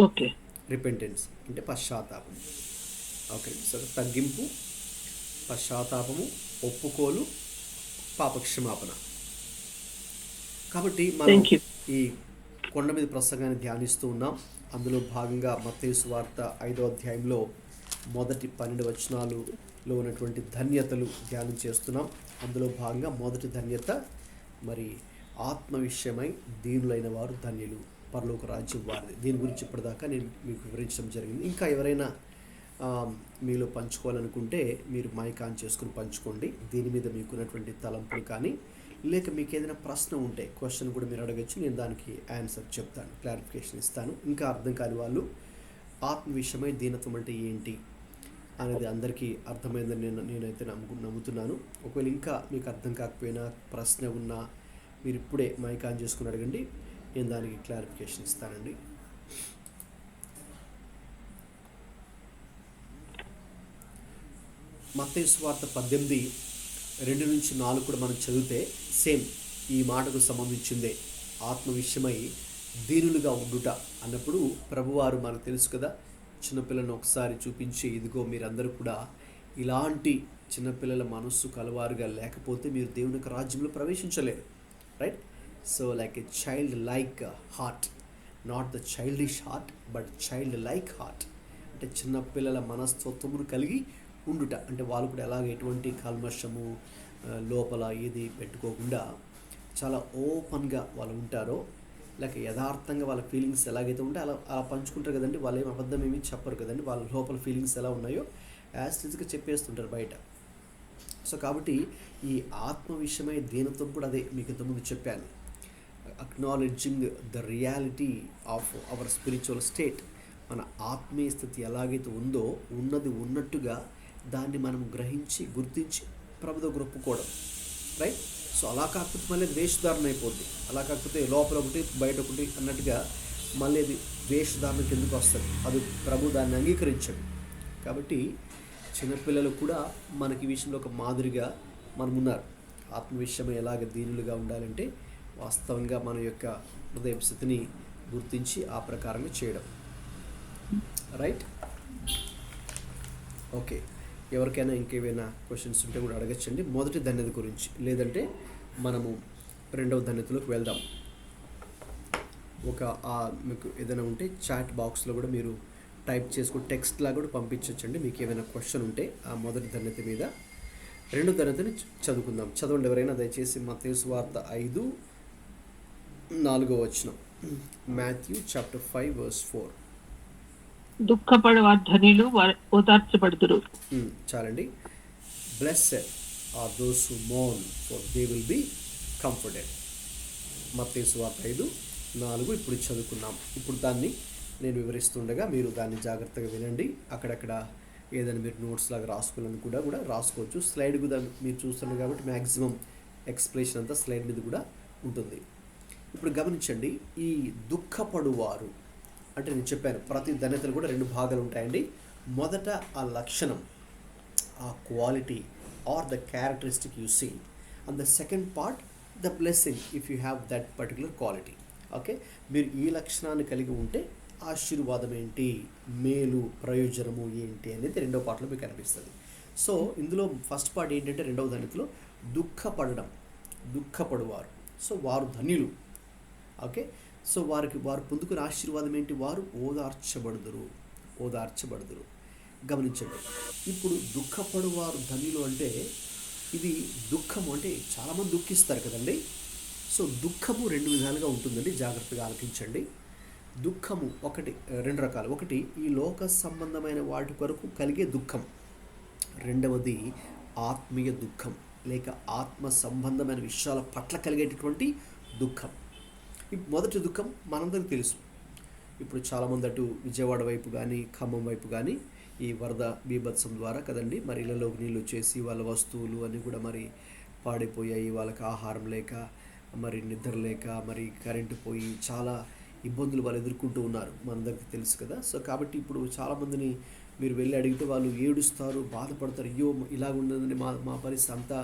ఓకే,
రిపెంటెన్స్ అంటే పశ్చాత్తాపం. ఓకే, సో తగ్గింపు, పశ్చాత్తాపము, ఒప్పుకోలు, పాపక్షమాపణ. కాబట్టి మనం ఈ కొండ మీద ప్రసంగాన్ని ధ్యానిస్తూ ఉన్నాం. అందులో భాగంగా మత్తయి సువార్త 5వ అధ్యాయంలో మొదటి 12 వచనాలలో ఉన్నటువంటి ధన్యతలు ధ్యానం చేస్తున్నాం. అందులో భాగంగా మొదటి ధన్యత మరి ఆత్మ విషయమై దీనులైన వారు ధన్యులు, పరలోక రాజ్యం వారిది. దీని గురించి ఇప్పటిదాకా నేను మీకు వివరించడం జరిగింది. ఇంకా ఎవరైనా మీలో పంచుకోవాలనుకుంటే మీరు మైక్ ఆన్ చేసుకుని పంచుకోండి. దీని మీద మీకున్నటువంటి తలంపులు కానీ, లేక మీకు ఏదైనా ప్రశ్న ఉంటే క్వశ్చన్ కూడా మీరు అడగచ్చు. నేను దానికి ఆన్సర్ చెప్తాను, క్లారిఫికేషన్ ఇస్తాను. ఇంకా అర్థం కాని వాళ్ళు ఆత్మ విషయమై దీనత్వం అంటే ఏంటి అనేది అందరికీ అర్థమైందని నేనైతే నమ్ముతున్నాను. ఒకవేళ ఇంకా మీకు అర్థం కాకపోయినా, ప్రశ్న ఉన్నా, మీరు ఇప్పుడే మైక్ ఆన్ చేసుకుని అడగండి, నేను దానికి క్లారిఫికేషన్ ఇస్తానండి. మత్తయి సువార్త 18 2-4 కూడా మనం చదివితే సేమ్ ఈ మాటకు సంబంధించిందే. ఆత్మ విషయమై దీనులుగా ఉండుట అన్నప్పుడు ప్రభువారు మనకు తెలుసు కదా, చిన్నపిల్లలను ఒకసారి చూపించి, ఇదిగో మీరందరూ కూడా ఇలాంటి చిన్నపిల్లల మనస్సు కలవారుగా లేకపోతే మీరు దేవుని యొక్క రాజ్యంలో ప్రవేశించలేరు. Right? So like a child like heart, not the childish heart but child like heart. అంటే చిన్నపిల్లల మనస్తత్వమును కలిగి ఉండుట అంటే వాళ్ళు కూడా ఎలాగ ఎటువంటి కల్మషము లోపల ఏది పెట్టుకోకుండా చాలా ఓపెన్గా వాళ్ళు ఉంటారో, లేక యథార్థంగా వాళ్ళ ఫీలింగ్స్ ఎలాగైతే ఉంటే అలా అలా పంచుకుంటారు కదండి. వాళ్ళు ఏం అబద్ధం ఏమీ చెప్పరు కదండి. వాళ్ళ లోపల ఫీలింగ్స్ ఎలా ఉన్నాయో యాజ్ టీజ్గా చెప్పేస్తుంటారు బయట. సో కాబట్టి ఈ ఆత్మ విషయమై దీనత్వం కూడా అదే మీకు ఇంతకుముందు చెప్పాను. Acknowledging the reality of our spiritual state. మన ఆత్మీయ స్థితి ఎలాగైతే ఉందో ఉన్నది ఉన్నట్టుగా దాన్ని మనం గ్రహించి గుర్తించి ప్రభు దగ్గర ఒప్పుకోవడం. రైట్? సో అలా కాకపోతే మళ్ళీ వేషధారణ అయిపోద్ది. అలా కాకపోతే లోపల ఒకటి బయట ఒకటి అన్నట్టుగా మళ్ళీ అది వేషధారణ కిందకు వస్తుంది. అది ప్రభు దాన్ని అంగీకరించడు. కాబట్టి చిన్నపిల్లలు కూడా మనకి ఈ విషయంలో ఒక మాదిరిగా మనం ఉన్నారు. ఆత్మ విషయమై ఎలాగ దీనులుగా ఉండాలంటే వాస్తవంగా మన యొక్క హృదయ స్థితిని గుర్తించి ఆ ప్రకారంగా చేయడం. రైట్? ఓకే, ఎవరికైనా ఇంకేమైనా క్వశ్చన్స్ ఉంటే కూడా అడగచ్చండి. మొదటి ధన్యత గురించి, లేదంటే మనము రెండవ ధన్యతలోకి వెళ్దాం. మీకు ఏదైనా ఉంటే చాట్ బాక్స్లో కూడా మీరు టైప్ చేసుకుని టెక్స్ట్ లాగా కూడా పంపించవచ్చండి. మీకు ఏమైనా క్వశ్చన్ ఉంటే ఆ మొదటి ధన్యత మీద. రెండో ధన్యతని చదువుకుందాం. చదవండి ఎవరైనా దయచేసి. మత్తయి సువార్త 5:4 మాథ్యూ చాప్టర్ 5:4.
దుఃఖపడవారు ధనిలు ఓదార్చబడుదురు.
చాలండి. Blessed are those who mourn for they will be comforted. మత్తయి సువార్త 5:4 ఇప్పుడు చదువుకున్నాం. ఇప్పుడు దాన్ని నేను వివరిస్తుండగా మీరు దాన్ని జాగ్రత్తగా వినండి. అక్కడక్కడ ఏదైనా మీరు నోట్స్ లాగా రాసుకోవాలని కూడా రాసుకోవచ్చు. స్లైడ్ కూడా మీరు చూస్తున్నారు కాబట్టి మ్యాక్సిమం ఎక్స్ప్లెనేషన్ అంతా స్లైడ్ మీద కూడా ఉంటుంది. ఇప్పుడు గమనించండి, ఈ దుఃఖపడువారు అంటే నేను చెప్పాను ప్రతి ధన్యతలు కూడా 2 భాగాలు ఉంటాయండి. మొదట ఆ లక్షణం, ఆ quality or the characteristic you see, and the second part the blessing if you have that particular quality. Okay, మీరు ఈ లక్షణాన్ని కలిగి ఉంటే ఆశీర్వాదం ఏంటి, మేలు ప్రయోజనము ఏంటి అనేది రెండవ పార్ట్లో మీకు కనిపిస్తుంది. సో ఇందులో ఫస్ట్ పార్ట్ ఏంటంటే రెండవ ధన్యతలో దుఃఖపడువారు. సో వారు ధన్యులు. ఓకే, సో వారు పొందుకునే ఆశీర్వాదం ఏంటి, వారు ఓదార్చబడుదురు. గమనించండి, ఇప్పుడు దుఃఖపడువారు ధన్యులు అంటే ఇది దుఃఖము అంటే చాలామంది దుఃఖిస్తారు కదండి. సో దుఃఖము 2 విధాలుగా ఉంటుందండి, జాగ్రత్తగా ఆలకించండి. దుఃఖము 2 రకాలు. ఒకటి ఈ లోక సంబంధమైన వాటి కొరకు కలిగే దుఃఖం. రెండవది ఆత్మీయ దుఃఖం లేక ఆత్మ సంబంధమైన విషయాల పట్ల కలిగేటటువంటి దుఃఖం. మొదటి దుఃఖం మనందరికీ తెలుసు. ఇప్పుడు చాలామంది అటు విజయవాడ వైపు కానీ ఖమ్మం వైపు కానీ ఈ వరద బీభత్సం ద్వారా కదండి, మరి ఇళ్ళలోకి నీళ్ళు వచ్చేసి వాళ్ళ వస్తువులు అన్నీ కూడా మరి పాడైపోయాయి. వాళ్ళకి ఆహారం లేక, మరి నిద్ర లేక, మరి కరెంటు పోయి చాలా ఇబ్బందులు వాళ్ళు ఎదుర్కొంటూ ఉన్నారు, మనందరికీ తెలుసు కదా. సో కాబట్టి ఇప్పుడు చాలామందిని మీరు వెళ్ళి అడిగితే వాళ్ళు ఏడుస్తారు, బాధపడతారు. అయ్యో ఇలాగ ఉండదండి, మా పరిస్థితి అంతా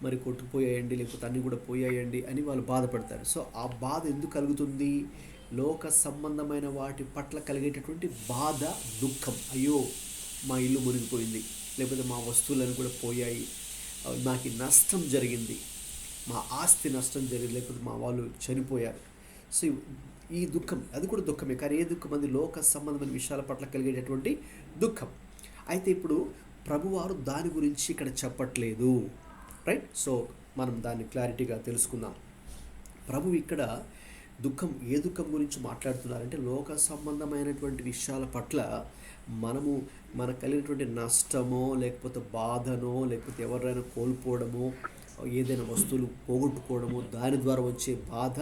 మరి కొట్టుకుపోయాయండి, లేకపోతే అన్నీ కూడా పోయాయండి అని వాళ్ళు బాధపడతారు. సో ఆ బాధ ఎందుకు కలుగుతుంది? లోక సంబంధమైన వాటి పట్ల కలిగేటటువంటి బాధ, దుఃఖం. అయ్యో మా ఇల్లు మునిగిపోయింది, లేకపోతే మా వస్తువులను కూడా పోయాయి, నాకు నష్టం జరిగింది, మా ఆస్తి నష్టం జరిగింది, లేకపోతే మా వాళ్ళు చనిపోయారు. సో ఈ దుఃఖం, అది కూడా దుఃఖమే. కానీ ఏ దుఃఖం? అది లోక సంబంధమైన విషయాల పట్ల కలిగేటటువంటి దుఃఖం. అయితే ఇప్పుడు ప్రభువారు దాని గురించి ఇక్కడ చెప్పట్లేదు. రైట్? సో మనం దాన్ని క్లారిటీగా తెలుసుకుందాం. ప్రభు ఇక్కడ ఏ దుఃఖం గురించి మాట్లాడుతున్నారంటే లోక సంబంధమైనటువంటి విషయాల పట్ల మనకు కలిగినటువంటి నష్టమో, లేకపోతే బాధనో, లేకపోతే ఎవరైనా కోల్పోవడమో, ఏదైనా వస్తువులు పోగొట్టుకోవడమో, దాని ద్వారా వచ్చే బాధ,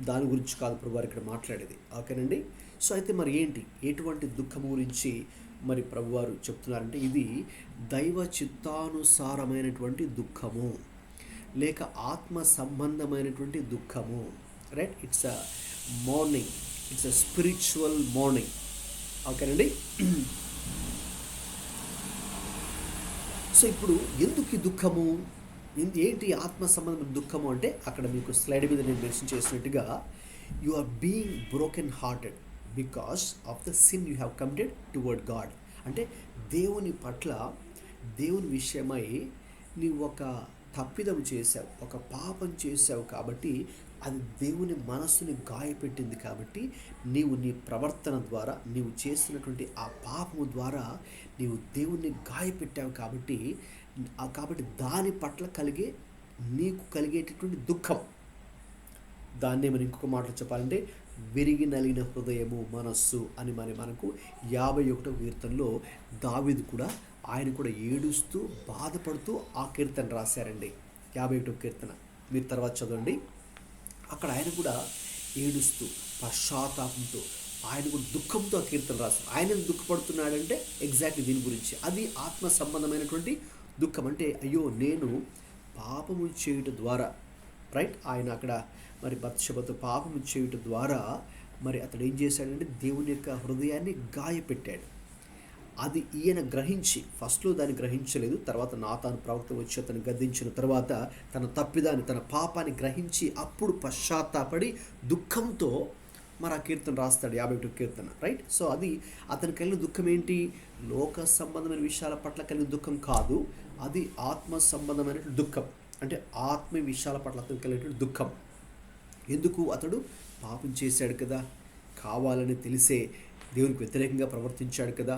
దాని గురించి కాదు ప్రభువారు ఇక్కడ మాట్లాడేది. ఓకేనండి. సో అయితే మరి ఎటువంటి దుఃఖం గురించి మరి ప్రభువారు చెప్తున్నారంటే ఇది దైవ చిత్తానుసారమైనటువంటి దుఃఖము లేక ఆత్మ సంబంధమైనటువంటి దుఃఖము. Right? It's a morning, it's a spiritual morning. ఓకేనండి. సో ఇప్పుడు ఎందుకు ఈ దుఃఖము, ఏంటి ఆత్మ సంబంధమైన దుఃఖము అంటే, అక్కడ మీకు స్లైడ్ మీద నేను మెన్షన్ చేసినట్టుగా you are being broken hearted because of the sin you have committed toward God. అంటే దేవుని పట్ల, దేవుని విషయమై నీవు ఒక తప్పిదం చేశావు, ఒక పాపం చేశావు, కాబట్టి అది దేవుని మనస్సుని గాయపెట్టింది. కాబట్టి నీవు నీ ప్రవర్తన ద్వారా, నీవు చేసినటువంటి ఆ పాపము ద్వారా నీవు దేవుణ్ణి గాయపెట్టావు. కాబట్టి దాని పట్ల నీకు కలిగేటటువంటి దుఃఖం, దాన్నే మనం ఇంకొక మాటలో చెప్పాలంటే విరిగి నలిగిన హృదయము, మనస్సు అని మనకు 51వ కీర్తనలో దావీదు కూడా, ఆయన కూడా ఏడుస్తూ బాధపడుతూ ఆ కీర్తన రాశారండి. 51వ కీర్తన మీరు తర్వాత చదవండి. అక్కడ ఆయన కూడా ఏడుస్తూ పశ్చాత్తాపంతో, ఆయన కూడా దుఃఖంతో ఆ కీర్తన రాశారు. ఆయన దుఃఖపడుతున్నాడంటే ఎగ్జాక్ట్లీ దీని గురించి. అది ఆత్మ సంబంధమైనటువంటి దుఃఖం. అంటే అయ్యో నేను పాపము చేయుట ద్వారా, రైట్, ఆయన అక్కడ మరి బత్షెబతో పాపము చేయుట ద్వారా మరి అతడు ఏం చేశాడంటే దేవుని యొక్క హృదయాన్ని గాయపెట్టాడు. అది ఈయన గ్రహించి, ఫస్ట్లో దాన్ని గ్రహించలేదు, తర్వాత నాతాను ప్రవక్త వచ్చి అతను గద్దించిన తర్వాత తన తప్పిదాన్ని, తన పాపాన్ని గ్రహించి అప్పుడు పశ్చాత్తాపడి దుఃఖంతో మరి ఆ కీర్తన రాస్తాడు, 51వ కీర్తన, రైట్. సో అది అతనికి కలిగిన దుఃఖం ఏంటి? లోక సంబంధమైన విషయాల పట్ల కలిగిన దుఃఖం కాదు, అది ఆత్మ సంబంధమైన దుఃఖం. అంటే ఆత్మ విషయాల పట్ల అతనికి కలిగిన దుఃఖం. ఎందుకు? అతడు పాపం చేశాడు కదా, కావాలని తెలిసే దేవునికి వ్యతిరేకంగా ప్రవర్తించాడు కదా,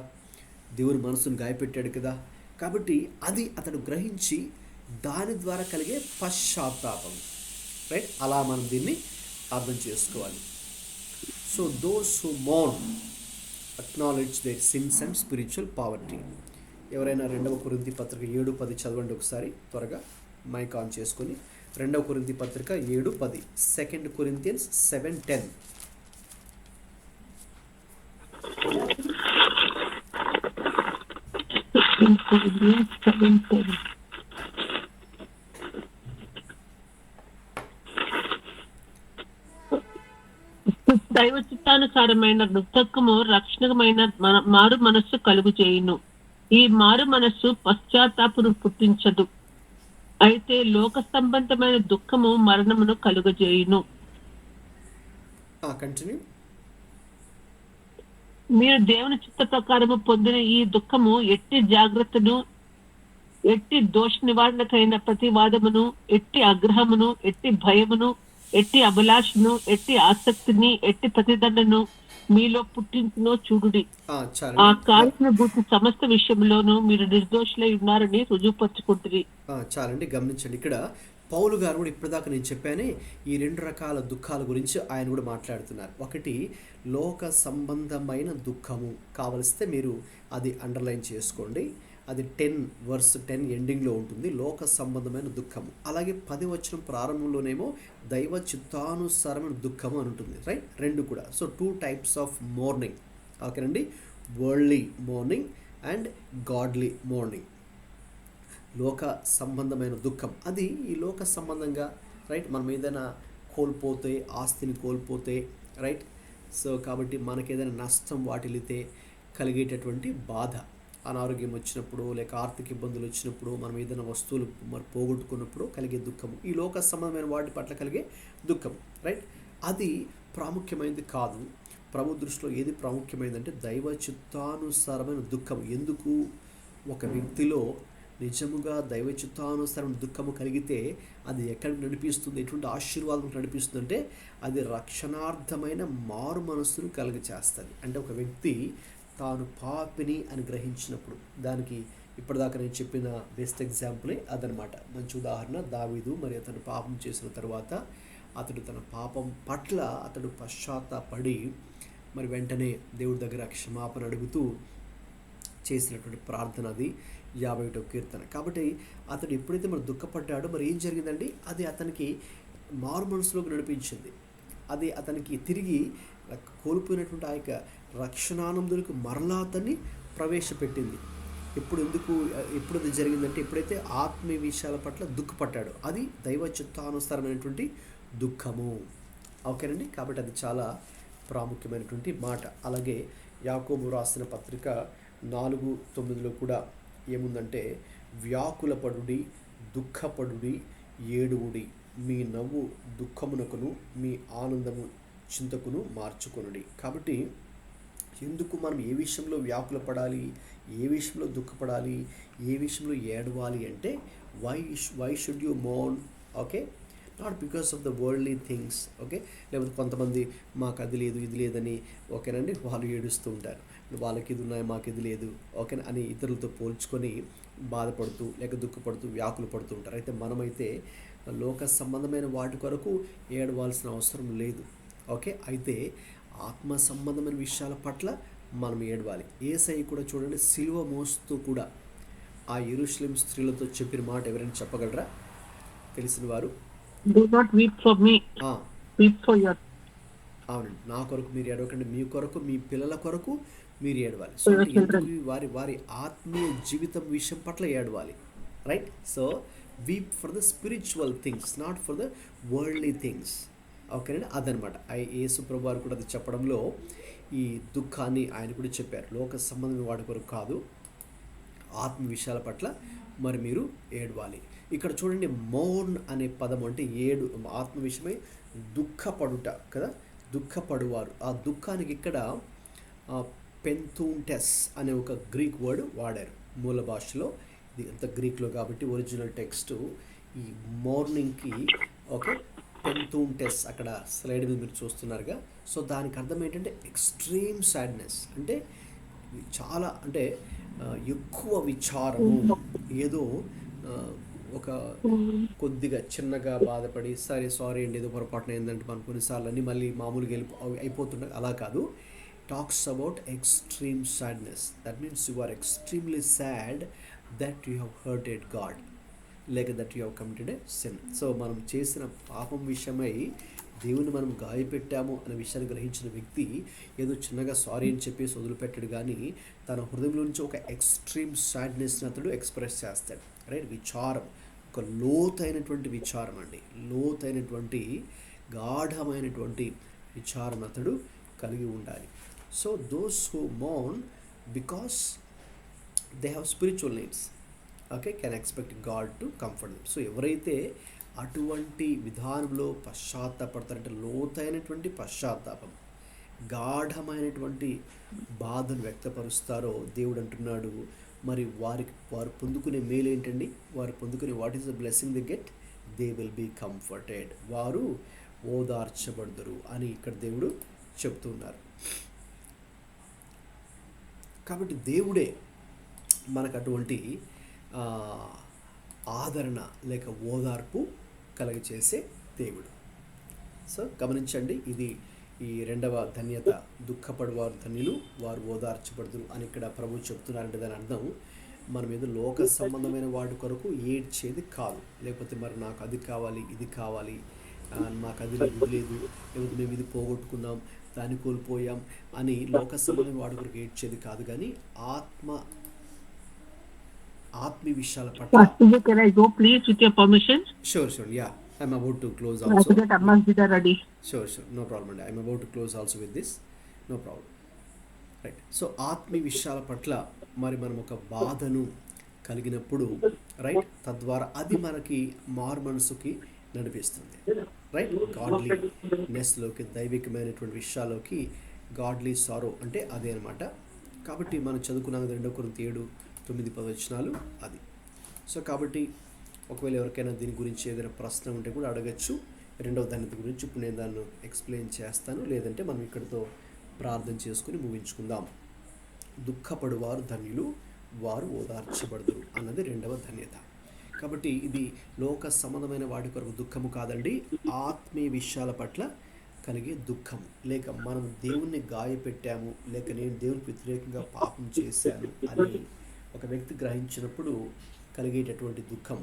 దేవుని మనసును గాయపెట్టాడు కదా, కాబట్టి అది అతడు గ్రహించి దాని ద్వారా కలిగే పశ్చాత్తాపం, రైట్. అలా మనం దీన్ని అర్థం చేసుకోవాలి. So those who mourn acknowledge their sins and spiritual poverty. ఎవరైనా 2వ కొరింథీ పత్రిక 7:10 చదవండి ఒకసారి త్వరగా, మైక్ ఆన్ చేసుకొని. 2వ కొరింథీ పత్రిక 7:10, 2 Corinthians 7:10.
దైవ చిత్తానుసారమైన దుఃఖము రక్షణమైన మారు మనస్సు కలుగు చేయును. ఈ మారు మనస్సు పశ్చాత్తాపమును పుట్టించదు, అయితే లోక సంబంధమైన దుఃఖము మరణమును కలుగజేయును.
కంటిన్యూ.
మీరు దేవుని చిత్త ప్రకారము పొందిన ఈ దుఃఖము ఎట్టి జాగ్రత్తను, ఎట్టి దోష నివారణకైన ప్రతివాదమును, ఎట్టి ఆగ్రహమును, ఎట్టి భయమును, ఎట్టి అభిలాషను, ఎట్టి ఆసక్తిని, ఎట్టి ప్రతిదండను మీలో పుట్టించునో చూడుడి. ఆ కారణభూతి సమస్త విషయంలోనూ మీరు నిర్దోషులై ఉన్నారని రుజువుపరుచుకుంటుంది.
చాలండి, గమనించండి. ఇక్కడ పౌలు గారు కూడా ఇప్పటిదాకా నేను చెప్పానే ఈ 2 రకాల దుఃఖాల గురించి ఆయన కూడా మాట్లాడుతున్నారు. ఒకటి లోక సంబంధమైన దుఃఖము, కావలిస్తే మీరు అది అండర్లైన్ చేసుకోండి, అది 10 ఎండింగ్లో ఉంటుంది, లోక సంబంధమైన దుఃఖము. అలాగే 10వ వచనం ప్రారంభంలోనేమో దైవ చిత్తానుసారమైన దుఃఖము అని ఉంటుంది, రైట్. 2 కూడా. సో 2 types ఆఫ్ మోర్నింగ్, ఓకేనండి. Worldly morning and godly morning. లోక సంబంధమైన దుఃఖం, అది ఈ లోక సంబంధంగా, రైట్, మనం ఏదైనా కోల్పోతే, ఆస్తిని కోల్పోతే, రైట్. సో కాబట్టి మనకి ఏదైనా నష్టం వాటిల్లితే కలిగేటటువంటి బాధ, అనారోగ్యం వచ్చినప్పుడు, లేక ఆర్థిక ఇబ్బందులు వచ్చినప్పుడు, మనం ఏదైనా వస్తువులు మరి పోగొట్టుకున్నప్పుడు కలిగే దుఃఖము, ఈ లోక సంబంధమైన వాటి పట్ల కలిగే దుఃఖం, రైట్. అది ప్రాముఖ్యమైనది కాదు. ప్రభు దృష్టిలో ఏది ప్రాముఖ్యమైనదంటే దైవ చిత్తానుసారమైన దుఃఖం. ఎందుకు? ఒక వ్యక్తిలో నిజముగా దైవ చిత్తానుసారమైన దుఃఖము కలిగితే అది ఎక్కడికి నడిపిస్తుంది, ఎటువంటి ఆశీర్వాదం నడిపిస్తుంది అంటే అది రక్షణార్థమైన మారు మనస్సును కలుగచేస్తుంది. అంటే ఒక వ్యక్తి తాను పాపిని అని గ్రహించినప్పుడు, దానికి ఇప్పటిదాకా నేను చెప్పిన బెస్ట్ ఎగ్జాంపులే అదనమాట. మంచి ఉదాహరణ దావీదు. మరి అతను పాపం చేసిన తర్వాత అతడు తన పాపం పట్ల అతడు పశ్చాత్తాపడి మరి వెంటనే దేవుడి దగ్గర క్షమాపణ అడుగుతూ చేసినటువంటి ప్రార్థన, అది 51వ కీర్తన. కాబట్టి అతడు ఎప్పుడైతే మరి దుఃఖపడ్డాడో మరి ఏం జరిగిందండి, అది అతనికి మారు మనసులోకి నడిపించింది. అది అతనికి తిరిగి కోల్పోయినటువంటి ఆ యొక్క రక్షణానందులకు మరలా అతన్ని ప్రవేశపెట్టింది. ఎప్పుడు అది జరిగిందంటే ఎప్పుడైతే ఆత్మీయ విషయాల పట్ల దుఃఖపడ్డాడో, అది దైవ చిత్తానుసారమైనటువంటి దుఃఖము, ఓకేనండి. కాబట్టి అది చాలా ప్రాముఖ్యమైనటువంటి మాట. అలాగే యాకోబు రాసిన పత్రిక 4:9 కూడా ఏముందంటే వ్యాకులపడుడి, దుఃఖపడుడి, ఏడువుడి. మీ నవ్వు దుఃఖమునకును మీ ఆనందము చింతకును మార్చుకొనుడి. కాబట్టి ఎందుకు మనం ఏ విషయంలో వ్యాకుల పడాలి, ఏ విషయంలో దుఃఖపడాలి, ఏ విషయంలో ఏడవాలి అంటే why should you mourn? Okay, not because of the worldly things. Okay, లేకపోతే కొంతమంది మాకు అది లేదు ఇది లేదని ఓకేనండి వాళ్ళు ఏడుస్తూ ఉంటారు. వాళ్ళకి ఇది ఉన్నాయి మాకు ఇది లేదు ఓకే అని ఇతరులతో పోల్చుకొని బాధపడుతూ లేక దుఃఖపడుతూ వ్యాకులు పడుతూ ఉంటారు. అయితే మనమైతే లోక సంబంధమైన వాటి కొరకు ఏడవాల్సిన అవసరం లేదు. ఓకే, అయితే ఆత్మ సంబంధమైన విషయాల పట్ల మనం ఏడవాలి. యేసయ్య కూడా చూడండి, సిలువ మోస్తూ కూడా ఆ యెరూషలేము స్త్రీలతో చెప్పిన మాట ఎవరైనా చెప్పగలరా? తెలిసిన వారు?
Do not weep for me, weep for your.
అవునండి, నా కొరకు మీరు ఏడవకండి, మీ కొరకు మీ పిల్లల కొరకు మీరు ఏడవాలి. సో ఎందుకు వారి ఆత్మీయ జీవితం విషయం పట్ల ఏడవాలి. Right? So weep for the spiritual things, not for the worldly things. ఓకేనండి, అదనమాట యేసు ప్రభు వారు కూడా అది చెప్పడంలో ఈ దుఃఖాన్ని ఆయన కూడా చెప్పారు. లోక సంబంధమైన వాటి కొరకు కాదు, ఆత్మ విషయాల పట్ల మరి మీరు ఏడవాలి. ఇక్కడ చూడండి, మోర్న్ అనే పదం అంటే ఏడు, ఆత్మ విషయమై దుఃఖపడుట కదా, దుఃఖపడువారు. ఆ దుఃఖానికి ఇక్కడ పెంతూంటెస్ అనే ఒక గ్రీక్ వర్డ్ వాడారు మూల భాషలో. ఇది అంత గ్రీక్లో కాబట్టి ఒరిజినల్ టెక్స్ట్ ఈ మార్నింగ్కి ఓకే పెంతూంటెస్ అక్కడ స్లైడ్ మీద మీరు చూస్తున్నారుగా. సో దానికి అర్థం ఏంటంటే ఎక్స్ట్రీమ్ సాడ్నెస్, అంటే చాలా అంటే ఎక్కువ విచారము, ఏదో ఒక కొద్దిగా చిన్నగా బాధపడి సరే సారీ అండి ఏదో పొరపాటున ఏంటంటే మనం కొన్నిసార్లు అన్నీ మళ్ళీ మామూలుగా అయిపోతుండే అలా కాదు. Talks about extreme sadness. That means you are extremely sad that you have hurted God, లేక that you have committed a sin. So మనం చేసిన పాపం విషయమై దేవుని మనం గాయపెట్టాము అనే విషయాన్ని గ్రహించిన వ్యక్తి ఏదో చిన్నగా సారీ అని చెప్పేసి వదిలిపెట్టాడు, కానీ తన హృదయంలో నుంచి ఒక ఎక్స్ట్రీమ్ సాడ్నెస్ని అతడు ఎక్స్ప్రెస్ చేస్తాడు. రైట్? విచారం, ఒక లోతైనటువంటి విచారం అండి, లోతైనటువంటి గాఢమైనటువంటి విచారం అతడు కలిగి ఉండాలి. So those who mourn because they have spiritual needs okay can expect God to comfort them. So ఎవరైతే అటువంటి విధానంలో పశ్చాత్తాపడతారంటే లోతైనటువంటి పశ్చాత్తాపం, గాఢమైనటువంటి బాధను వ్యక్తపరుస్తారో దేవుడు అంటున్నాడు మరి వారు పొందుకునే మేలు ఏంటండి? వారు పొందుకునే what is the blessing they get? They will be comforted. వారు ఓదార్చబడదురు అని ఇక్కడ దేవుడు చెప్తున్నారు. కాబట్టి దేవుడే మనకు అటువంటి ఆదరణ లేక ఓదార్పు కలగచేసే దేవుడు. సో గమనించండి, ఇది ఈ రెండవ ధన్యత, దుఃఖపడువారు ధన్యులు వారు ఓదార్చబడుదురు అని ఇక్కడ ప్రభు చెప్తున్నారంటే దాని అర్థం మనం ఏదో లోక సంబంధమైన వాటి కొరకు ఏడ్చేది కాదు, లేకపోతే మరి నాకు అది కావాలి ఇది కావాలి మాకు అది లేదు ఇది లేదు, లేకపోతే మేము ఇది పోగొట్టుకున్నాం దాన్ని కోల్పోయాం అని లోక సంబంధమైన వాటి కొరకు ఏడ్చేది కాదు, కానీ ఆత్మీయ విషయాల పట్ల.
Can I go please with your permission?
Sure, yeah. I'm about to close also.
Ready.
Sure, no problem అండి. I'm about to close also with this. No problem. Right? So ఆత్మీయ విషయాల పట్ల మరి మనం ఒక బాధను కలిగినప్పుడు రైట్, తద్వారా అది మనకి మారు మనసుకి నడిపిస్తుంది. రైట్? గాడ్లీనెస్లోకి, దైవికమైనటువంటి విషయాల్లోకి గాడ్లీ సారో అంటే అదే అనమాట. కాబట్టి మనం చదువుకున్నాం 2 కొరింథీ 7:9-10 అది. సో కాబట్టి ఒకవేళ ఎవరికైనా దీని గురించి ఏదైనా ప్రశ్న ఉంటే కూడా అడగచ్చు. రెండవ ధన్యత గురించి ఇప్పుడు నేను దాన్ని ఎక్స్ప్లెయిన్ చేస్తాను, లేదంటే మనం ఇక్కడితో ప్రార్థన చేసుకుని ముగించుకుందాం. దుఃఖపడువారు ధన్యులు వారు ఓదార్చబడదురు అన్నది రెండవ ధన్యత. కాబట్టి ఇది లోక సంబంధమైన వాటి కొరకు దుఃఖము కాదండి, ఆత్మీయ విషయాల పట్ల కలిగే దుఃఖం. లేక మనం దేవుణ్ణి గాయపెట్టాము, లేక నేను దేవునికి వ్యతిరేకంగా పాపం చేశాను అని ఒక వ్యక్తి గ్రహించినప్పుడు కలిగేటటువంటి దుఃఖం.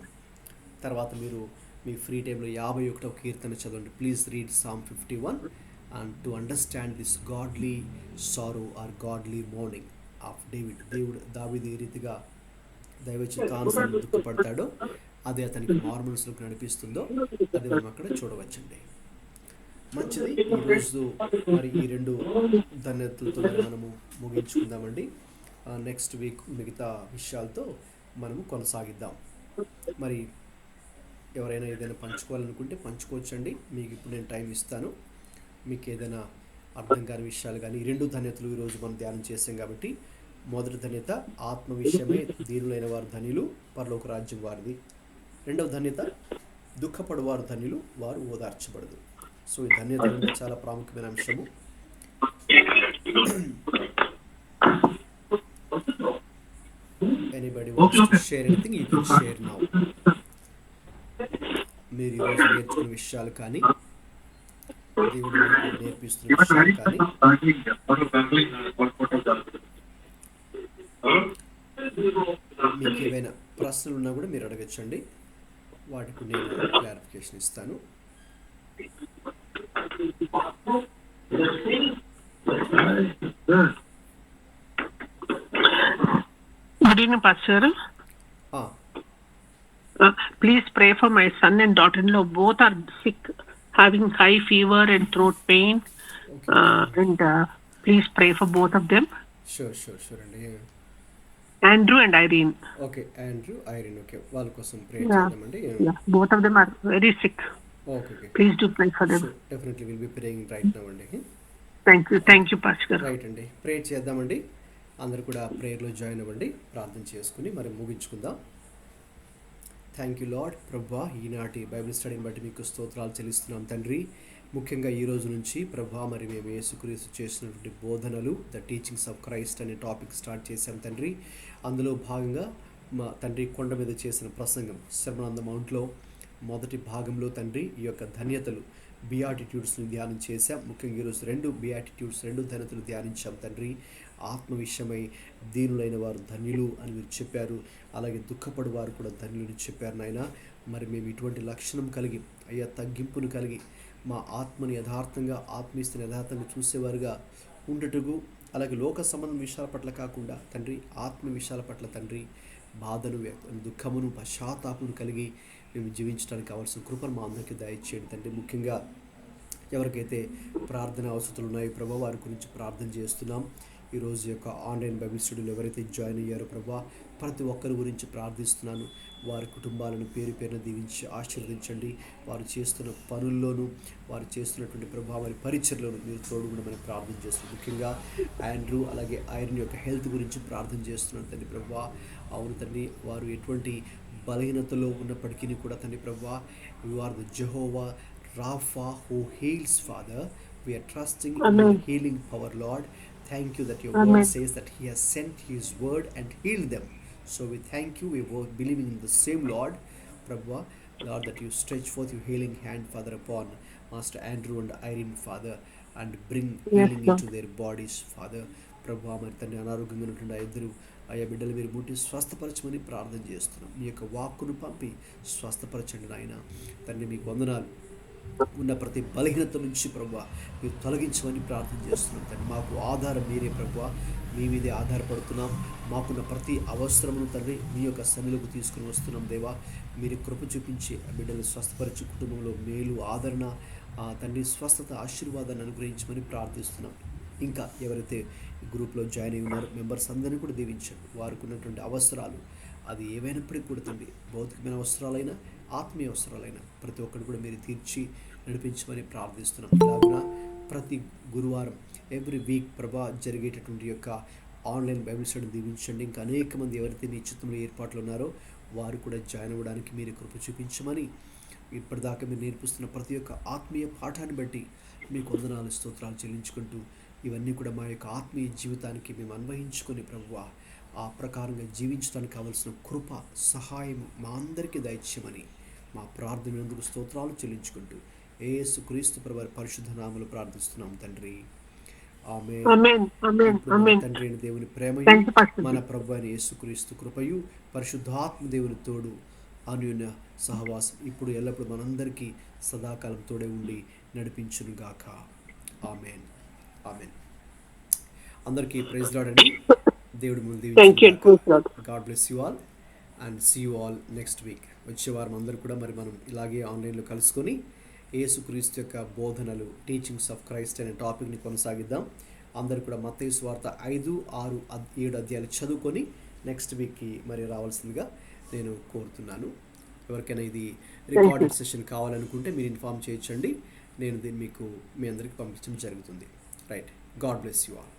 తర్వాత మీరు మీ ఫ్రీ టైంలో 51వ కీర్తన చదవండి. Please read Psalm 51 and to understand this godly sorrow or godly mourning of David. దావీదు ఏ రీతిగా దైవ చిత్తానుసారం దుఃఖపడతాడో అదే అతనికి మారు మనసులోకి నడిపిస్తుందో అది మనం అక్కడ చూడవచ్చండి. మంచిది, ఈరోజు మరి ఈ 2 ధన్యతలతో మనము ముగించుకుందామండి. నెక్స్ట్ వీక్ మిగతా విషయాలతో మనము కొనసాగిద్దాం. మరి ఎవరైనా ఏదైనా పంచుకోవాలనుకుంటే పంచుకోవచ్చండి. మీకు ఇప్పుడు నేను టైం ఇస్తాను. మీకు ఏదైనా అర్థం కాని విషయాలు కానీ, ఈ 2 ధన్యతలు ఈరోజు మనం ధ్యానం చేసాం కాబట్టి, మొదటి ధన్యత ఆత్మ విషయమై దీనులైన వారు ధన్యులు, పరలోక రాజ్యం వారిది. రెండవ ధన్యత దుఃఖపడువారు ధన్యులు, వారు ఓదార్చబడదు. సో ఈ ధన్యత అనేది చాలా ప్రాముఖ్యమైన అంశము. Anybody wants to share anything, you can share now. మీరు ఈరోజు నేర్చుకున్న విషయాలు కానీ, దేవుడు మీకు నేర్పిస్తున్న విషయాలు కానీ, మీకు ఏవైనా ప్రశ్నలు ఉన్నా కూడా మీరు అడగచ్చండి. వాటికి నేను క్లారిఫికేషన్ ఇస్తాను.
Good evening, Pastor. Please pray for my son and daughter-in-law. Both are sick, having high fever and throat pain.
Okay.
And please pray for both of them.
Sure అండి.
Andrew and Irene.
Okay, Andrew, Irene. Okay, వాళ్ళ కోసం ప్రే
Yeah.
చేద్దామండి.
Yeah, both of them are very sick.
Okay,
Please do pray for them.
Definitely will be praying right now అండి.
Thank you, Pastor.
Right అండి, ప్రే చేద్దామండి. అందరు కూడా ప్రేయర్లో join అవ్వండి. ప్రార్థన చేసుకుని మరి ముగించుకుందాం. Thank you Lord. ప్రభా, ఈనాటి బైబిల్ స్టడీని బట్టి మీకు స్తోత్రాలు చెల్లిస్తున్నాం తండ్రి. ముఖ్యంగా ఈ రోజు నుంచి ప్రభా, మరి మేము యేసుక్రీస్తు చేసినటువంటి బోధనలు, ద టీచింగ్స్ ఆఫ్ క్రైస్ట్ అనే టాపిక్ స్టార్ట్ చేశాం తండ్రి. అందులో భాగంగా మా తండ్రి కొండ మీద చేసిన ప్రసంగం, సెర్మన్ ఆన్ ద మౌంట్లో మొదటి భాగంలో తండ్రి ఈ యొక్క ధన్యతలు, బియాటిట్యూడ్స్ని ధ్యానం చేశాం. ముఖ్యంగా ఈరోజు 2 బియాటిట్యూడ్స్, 2 ధన్యతలు ధ్యానించాం తండ్రి. ఆత్మ విషయమై దీనులైన వారు ధన్యులు అని మీరు చెప్పారు. అలాగే దుఃఖపడు వారు కూడా ధన్యులని చెప్పారు నాయన. మరి మేము ఇటువంటి లక్షణం కలిగి, అయ్యా తగ్గింపును కలిగి, మా ఆత్మని యథార్థంగా, ఆత్మీయతని యథార్థంగా చూసేవారుగా ఉండటకు, అలాగే లోక సంబంధం విషయాల పట్ల కాకుండా తండ్రి, ఆత్మ విషయాల పట్ల తండ్రి బాధను, దుఃఖమును, పశ్చాత్తాపమును కలిగి మేము జీవించడానికి కావాల్సిన కృపను మా అందరికీ దయచేయండి తండ్రి. ముఖ్యంగా ఎవరికైతే ప్రార్థన అవసరాలు ఉన్నాయో ప్రభా, వారి గురించి ప్రార్థన చేస్తున్నాం. ఈరోజు యొక్క ఆన్లైన్ బైబిల్ స్టడీలో ఎవరైతే జాయిన్ అయ్యారో ప్రభా, ప్రతి ఒక్కరి గురించి ప్రార్థిస్తున్నాను. వారి కుటుంబాలను పేరు పేరున దీవించి ఆశీర్వదించండి. వారు చేస్తున్న పనుల్లోనూ, వారు చేస్తున్నటువంటి ప్రభా వారి పరిచర్లోనూ మీరు తోడుగుండమని ప్రార్థన చేస్తున్నాను. ముఖ్యంగా ఆండ్రూ అలాగే ఐరన్ యొక్క హెల్త్ గురించి ప్రార్థన చేస్తున్నాను తండ్రి ప్రభా. అవును తండ్రి, వారు ఎటువంటి బలహీనతలో ఉన్నప్పటికీ కూడా తండ్రి ప్రభా, you are the Jehovah Rapha who heals father. We are trusting in your healing power, Lord. Thank you that your word says that he has sent his word and healed them. So we thank you. We are believing in the same Lord, Prabhu, Lord, that you stretch forth your healing hand, Father, upon Master Andrew and Irene, Father, and bring healing into their bodies, Father. Prabhu, మరి తండ్రి అనారోగ్యంగా ఉన్నటువంటి ఆ ఇద్దరు అయ్యా బిడ్డలు మీరు ముట్టి స్వస్థపరచమని ప్రార్థన చేస్తున్నాం. మీ యొక్క వాక్కును పంపి స్వస్థపరచండి నాయన తండ్రి. మీకు వందనాలు. ఉన్న ప్రతి బలహీనత నుంచి ప్రభువా మీరు తొలగించమని ప్రార్థన చేస్తున్నాం తండ్రి. మాకు ఆధారం మీరే ప్రభువా, మీ మీదే ఆధారపడుతున్నాం. మాకున్న ప్రతి అవసరమును తండ్రి మీ యొక్క సన్నిధిలోకి తీసుకుని వస్తున్నాం దేవా. మీరు కృప చూపించి ఆ బిడ్డలు స్వస్థపరిచి కుటుంబంలో మేలు, ఆదరణ తండ్రి, స్వస్థత, ఆశీర్వాదాన్ని అనుగ్రహించమని ప్రార్థిస్తున్నాం. ఇంకా ఎవరైతే గ్రూప్లో జాయిన్ అయి ఉన్నారో మెంబర్స్ అందరినీ కూడా దీవించండి. వారికి ఉన్నటువంటి అవసరాలు అది ఏవైనప్పటికీ కూడా తండ్రి, భౌతికమైన అవసరాలైనా ఆత్మీయ అవసరాలైనా ప్రతి ఒక్కరు కూడా మీరు తీర్చి నడిపించమని ప్రార్థిస్తున్నాం. ఇలాగున ప్రతి గురువారం ఎవ్రీ వీక్ ప్రభా జరిగేటటువంటి యొక్క ఆన్లైన్ బైబిల్ స్టడీ దీవించండి. ఇంకా అనేక మంది ఎవరైతే మీ చిత్తంలో ఏర్పాట్లు ఉన్నారో వారు కూడా జాయిన్ అవ్వడానికి మీరు కృప చూపించమని, ఇప్పటిదాకా మీరు నేర్పిస్తున్న ప్రతి ఒక్క ఆత్మీయ పాఠాన్ని బట్టి మీకు వందనాలు, స్తోత్రాలు చెల్లించుకుంటూ ఇవన్నీ కూడా మా యొక్క ఆత్మీయ జీవితానికి మేము అన్వయించుకొని ప్రభువా ఆ ప్రకారంగా జీవించడానికి కావలసిన కృప, సహాయం మా అందరికీ దయచేయమని మా ప్రార్థన ఎందుకు స్తోత్రాలు చెల్లించుకుంటూ యేసుక్రీస్తు ప్రభువారి పరిశుద్ధ నామములో ప్రార్థిస్తున్నాం తండ్రి. ఆమేన్. తండ్రి అయిన దేవుని ప్రేమయు, మన ప్రభువు అయిన యేసుక్రీస్తు కృపయు, పరిశుద్ధాత్మ దేవుని తోడు, అన్యోన్య సహవాసం ఇప్పుడు ఎల్లప్పుడు మనందరికీ సదాకాలం తోడే ఉండి నడిపించును గాక. ఆమేన్. ఆమేన్. అందరికీ ప్రైజ్ లార్డ్ అండి. దేవుడి ముందు దీవించును. God bless you all and see you all next week. వచ్చే వారం అందరూ కూడా మరి మనం ఇలాగే ఆన్లైన్లో కలుసుకొని యేసుక్రీస్తు యొక్క బోధనలు, టీచింగ్స్ ఆఫ్ క్రైస్ట్ అనే టాపిక్ని కొనసాగిద్దాం. అందరూ కూడా మత్తయి సువార్త 5, 6, 7 అధ్యాయాలు చదువుకొని నెక్స్ట్ వీక్కి మరి రావాల్సిందిగా నేను కోరుతున్నాను. ఎవరికైనా ఇది రికార్డెడ్ సెషన్ కావాలనుకుంటే మీరు ఇన్ఫామ్ చేయొచ్చండి. నేను దీన్ని మీకు మీ అందరికి పంపించడం జరుగుతుంది. Right, God bless you all.